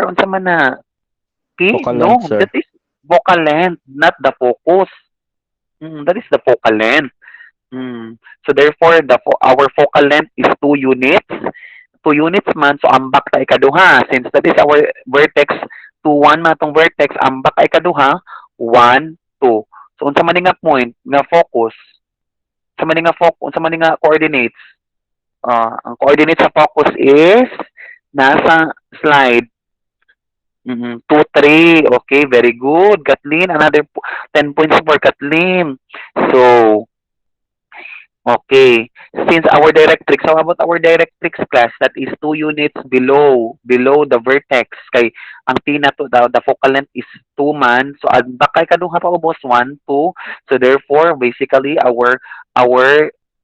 unsa man na? P? Focal No, length, sir. that is focal length, not the focus. That is the focal length. So therefore, our focal length is 2 units. 2 units man, so ambak ta ikaduha. Since that is our vertex, 2, 1 man itong vertex, ambak ta ikaduha, 1, 2. So unsa man nga point, nga focus, unsa man nga coordinates. Ang coordinate sa focus is nasa slide. 2, 3. Okay, very good. Kathleen, another 10 points for Kathleen. So, okay. Since our directrix, how about our directrix class? That is 2 units below the vertex. Kay ang T na to, the focal length is 2 man. So, bakay kaduha pa ubos 1, 2. So, therefore, basically, our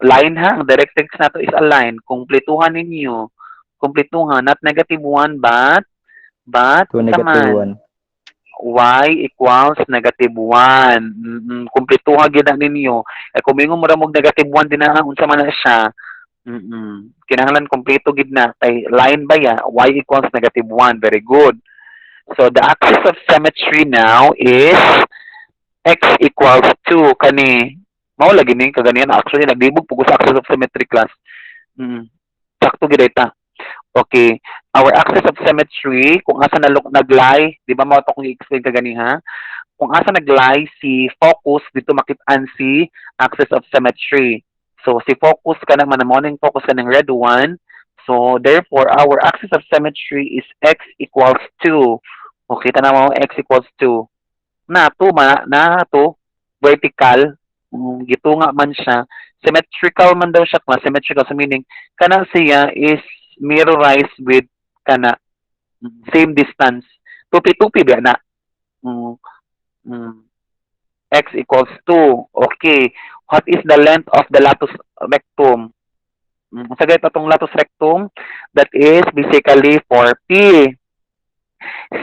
line ha, ang directrix na to is a line. Kumpletuhan ninyo. Kumpletuhan. Not negative 1, but 2 negative 1. y equals negative 1. Kumpletuhan gina ninyo. Kung mingon mo ra mog negative 1 din na, unsa man na siya. Kinahanglan kompleto gid na. Kay line ba ya? Y equals negative 1. Very good. So the axis of symmetry now is x equals 2. Kani, mao lagi ning kaganiyan. Actually, naglibog po sa axis of symmetry class. Sakto gid ta. Okay. Our axis of symmetry, kung asa naglie, di ba mao to kung i-explain ka ganiha? Kung asa naglie si focus, dito makit-an si axis of symmetry. So, si focus ka naman, mo ning focus ka ng red 1. So, therefore, our axis of symmetry is x equals 2. Okay, tanaw mo, x equals 2. Na to, vertical, gitunga man siya. Symmetrical man daw siya, symmetrical sa meaning, kana siya is mirrorized with kana same distance. Tupi-tupi ba na? X equals 2. Okay. What is the length of the latus rectum? Sa gayt atong latus rectum, that is basically for P.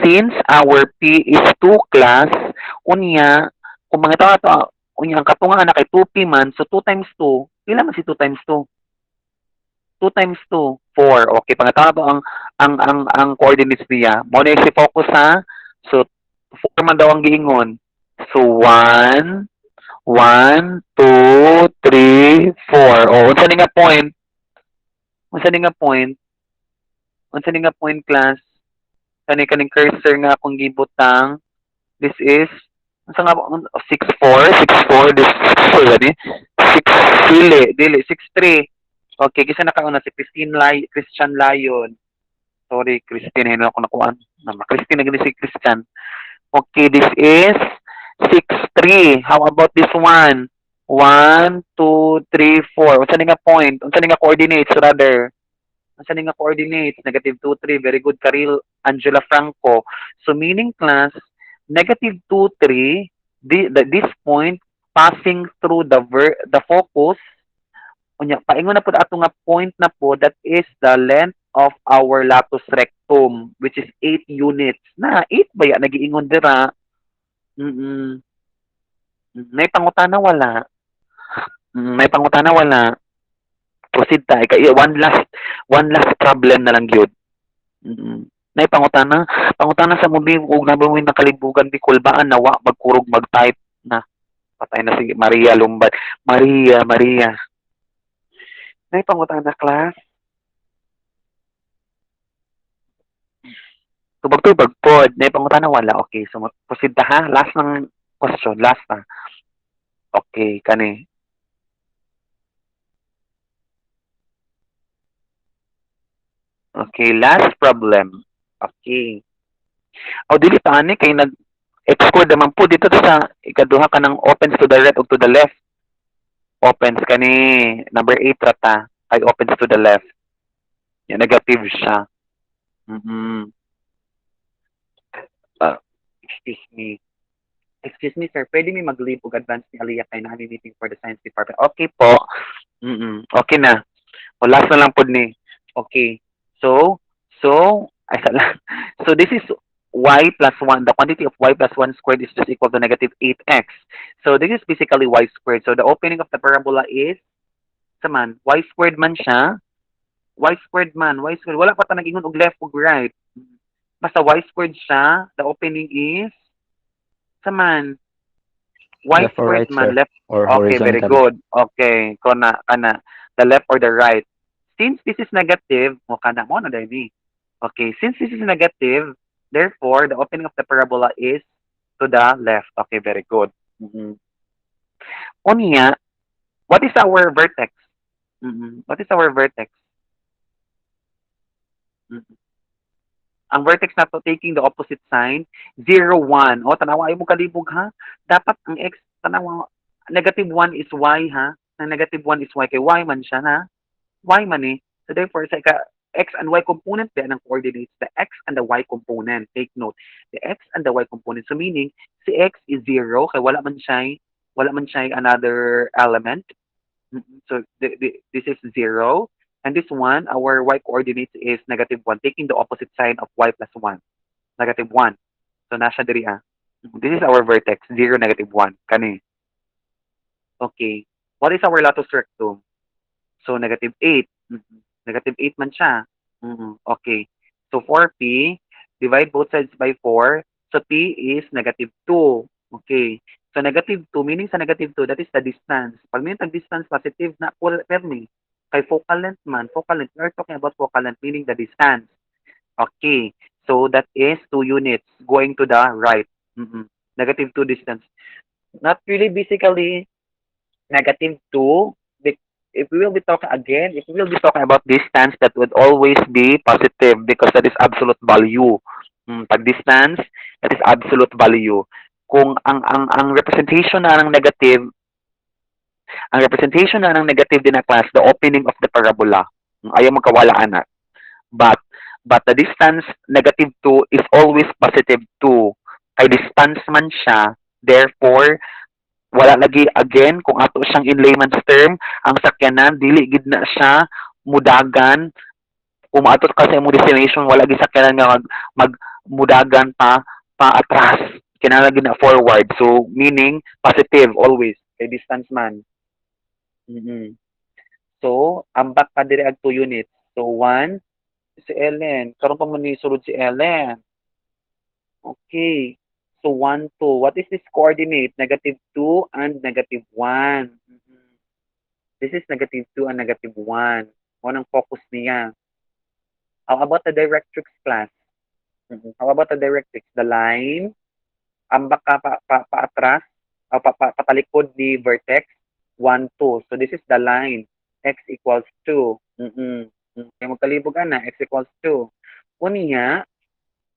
Since our P is 2 class, unya, kung mga tao ato, unya, ang katunga na kay 2P man, so 2 times 2, pila man si 2 times 2? 2 times 2, 4. Okay, pangatawa to ang coordinates niya. Mo na si focus ha. So 4 man daw ang giingon. So 1, 1, 2, 3, 4. O unsa ni nga point? Unsa ni nga point? Unsa ni nga point class? Kaning cursor nga akong gibutang. This is unsa nga 6 4, 6 4 this 6 4 gani. 6 dili 6 3. Okay, kisa nakauna si Christian Lion. Sorry, Christine, hindi ako nakuhaan. Christine na gani si Christian. Okay, this is 6-3. How about this one? 1, 2, 3, 4. Unsa ni nga point? Unsa ni nga coordinates rather? Unsa ni nga coordinates? Negative 2, 3. Very good, Karil Angela Franco. So meaning class, negative 2, 3, this point passing through the focus. Unya, paingon na po ato nga point na po, that is the length of our latus rectum, which is 8 units. Na, 8 ba yan? Nagiingon dira. May pangutana wala. May pangutana wala. Proceed tayo. One last problem na lang yun. May pangutana. Pangutana sa mubi, kung nabawin na kalibugan, di kulbaan, nawa, magkurog, mag-type na. Patay na si Maria Lumbad. Maria. May pangutana, class. Tubag-tubag po. May pangutana wala. Okay, so proceed ta ha. Last ng question. Last na. Okay, kani. Okay, last problem. Okay. O, dili pa ani kay nag-exclude naman po dito sa ikaduha ka ng opens to the right o to the left. Opens kani number 8 rata ay opens to the left. Yan, negative siya. Excuse me, sir. Pwede mi mag-leave og advance ni Aliyah kay na meeting for the science department. Okay po. Okay na. O last na lang po ni. Okay. So ay sala. So this is y plus 1. The quantity of y plus 1 squared is just equal to negative 8x. So this is basically y squared. So the opening of the parabola is saman, y squared man siya. Y squared man. Wala pa ta nag-ingon og left ug right. Basta y squared siya. The opening is saman. Y Left or squared right, man. sir? Left. Or Okay, very horizontal? good. Okay. Kana. The left or the right. Since this is negative, mo kana mo na dahil. Okay, since this is negative, therefore, the opening of the parabola is to the left. Okay, very good. Unya, what is our vertex? What is our vertex? Ang vertex na to, taking the opposite sign, 0, 1. O, tanawa, ay mo kalibog ha? Dapat ang x, tanawa, negative 1 is y ha? Ang negative 1 is y, kay y man siya na? Y man eh. So therefore, sa x and y component ba ng coordinates, the x and the y component. Take note, the x and the y component. So meaning, si x is 0, kay wala man siya another element. So this is 0. And this one, our y coordinates is negative 1, taking the opposite sign of y plus 1. Negative 1. So nasa diri ah. This is our vertex, 0, negative 1. Kani. Okay. What is our latus rectum? So negative 8. Negative 8 man siya. Okay. So 4p, divide both sides by 4. So p is negative 2. Okay. So negative 2, meaning sa negative 2, that is the distance. Pag may tag-distance, positive na permi. Kay focal length man, we're talking about focal length, meaning the distance. Okay. So that is 2 units going to the right. Negative 2 distance. Not really basically negative 2. If we will be talking about distance, that would always be positive because that is absolute value. Pag distance, that is absolute value. Kung ang representation na ng negative, din na class, the opening of the parabola. Ayaw magkawala anak. But the distance negative 2 is always positive 2. Kay distance man siya, therefore wala lagi again kung ato siyang in layman's term, ang sakyanan dili gid na siya mudagan, umaatot ka sa imong destination, wala gisakyanan nga mudagan pa atras. Kinahanglan gyud na forward. So meaning positive always kay distance man. Mm. So ambak ka diri ag 2 units. So 1 si Ellen. Karon pa man ni sulod si Ellen. Okay. So 1, 2. What is this coordinate? -2 and -1. Mhm. This is -2 and -1. Mo nang focus niya. How about the directrix class? Mhm. How about the directrix? The line, ambak ka paatras, o patalikod ni vertex, 1, 2. So this is the line. X equals 2. Mm-mm. Kaya magkalibog na, x equals 2. Unya,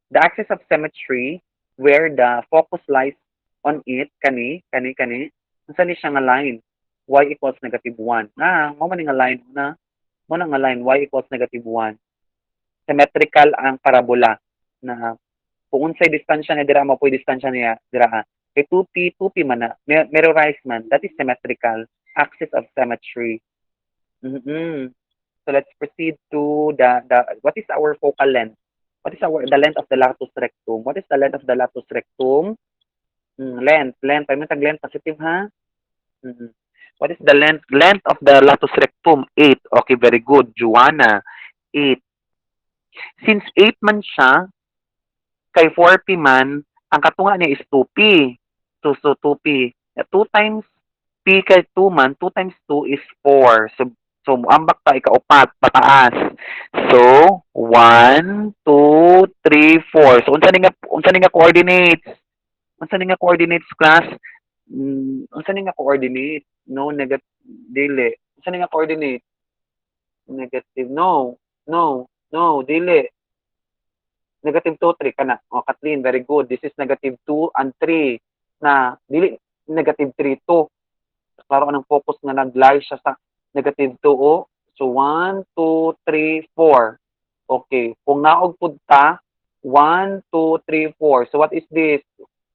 the axis of symmetry, where the focus lies on it, kani, unsa ni siya nga line? Y equals -1. Mo man nga line na, mo na nga line, y equals -1. Symmetrical ang parabola na kung unsay distansya na dira mo po'y distansya niya dira. Kay 2p man na, mirrorized man, that is symmetrical, axis of symmetry. Mm-hmm. So let's proceed to the what is our focal length? What is the length of the latus rectum? What is the length of the latus rectum? Length. Paano tag length positive ha? Mm-hmm. What is the length of the latus rectum? 8. Okay, very good. Joanna, 8. Since 8 man siya, kay 4p man, ang katunga niya is 2p. So 2p. 2 times p kay 2 man, 2 times 2 is 4. So ambak ta ikaupat pataas. So 1, 2, 3, 4. So unsa ni nga coordinates? Unsa ni nga coordinates class? Unsa ni nga coordinate? No negative dili. Unsa ni nga coordinate? Negative. No, dili. -2, 3 kana. O Kathleen, very good. This is -2 and 3 na dili -3, 2. Klaro ang focus nga nag-lie siya sa -2 o. So 1, 2, 3, 4. Okay. Kung naog pud ta 1, 2, 3, 4. So what is this?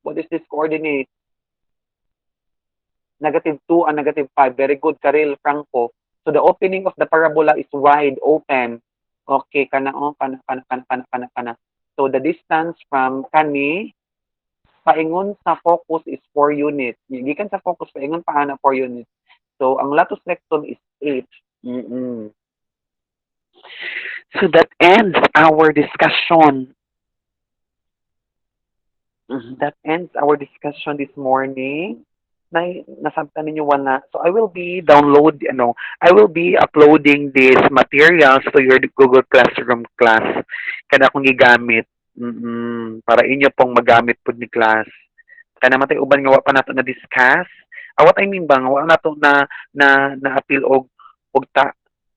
What is this coordinate? -2 and -5. Very good, Karel Franco. So the opening of the parabola is wide open. Okay, kana. So the distance from kani paingon sa focus is 4 units. Gikan sa focus paingon pa ana 4 units. So ang latus rectum is 8. So that ends our discussion. That ends our discussion this morning. Nasabtan ninyo wala. So I will be uploading these materials to your Google Classroom class. Kada akong gigamit. Para inyo pong magamit pud ni class. Kana matay uban nga wa pa nato na discuss. What I mean ba nga wa nato na appeal og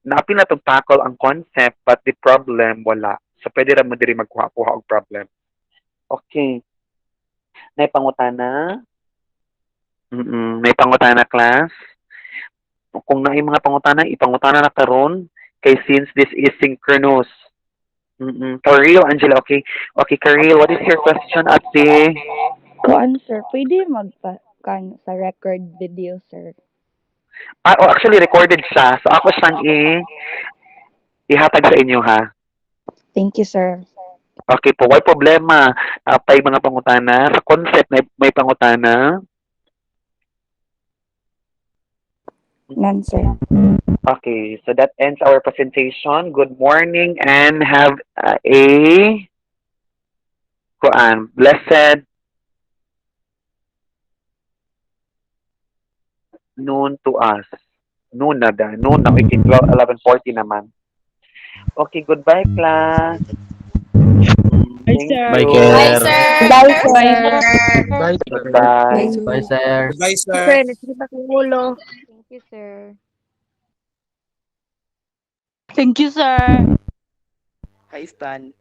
na-appeal na to tackle ang concept but the problem wala. So pwede ra mo diri magkuha-kuha og problem. Okay. Nay pangutana. May pangutana class. Kung naay mga pangutana, ipangutana na karon kay since this is synchronous. Karil, Angela, okay. Okay, Karil, what is your question, ate? Kuan, sir, pwede magpa-kan sa record video, sir. Actually, recorded siya. So, ako siyang ihatag sa inyo, ha? Thank you, sir. Okay po, why problema? Pay mga pangutana. Sa concept, may pangutana. None, sir. Okay, so that ends our presentation. Good morning and have a blessed noon to us. Noon na 11:40 naman. Okay, goodbye class. Thank you. Bye, Bye, Ker. sir. Bye, sir. Bye, Goodbye. Bye, sir. Goodbye, sir. Sir, nakikita ko ulo. Thank you, sir. Thank you, sir. Hi, Stan.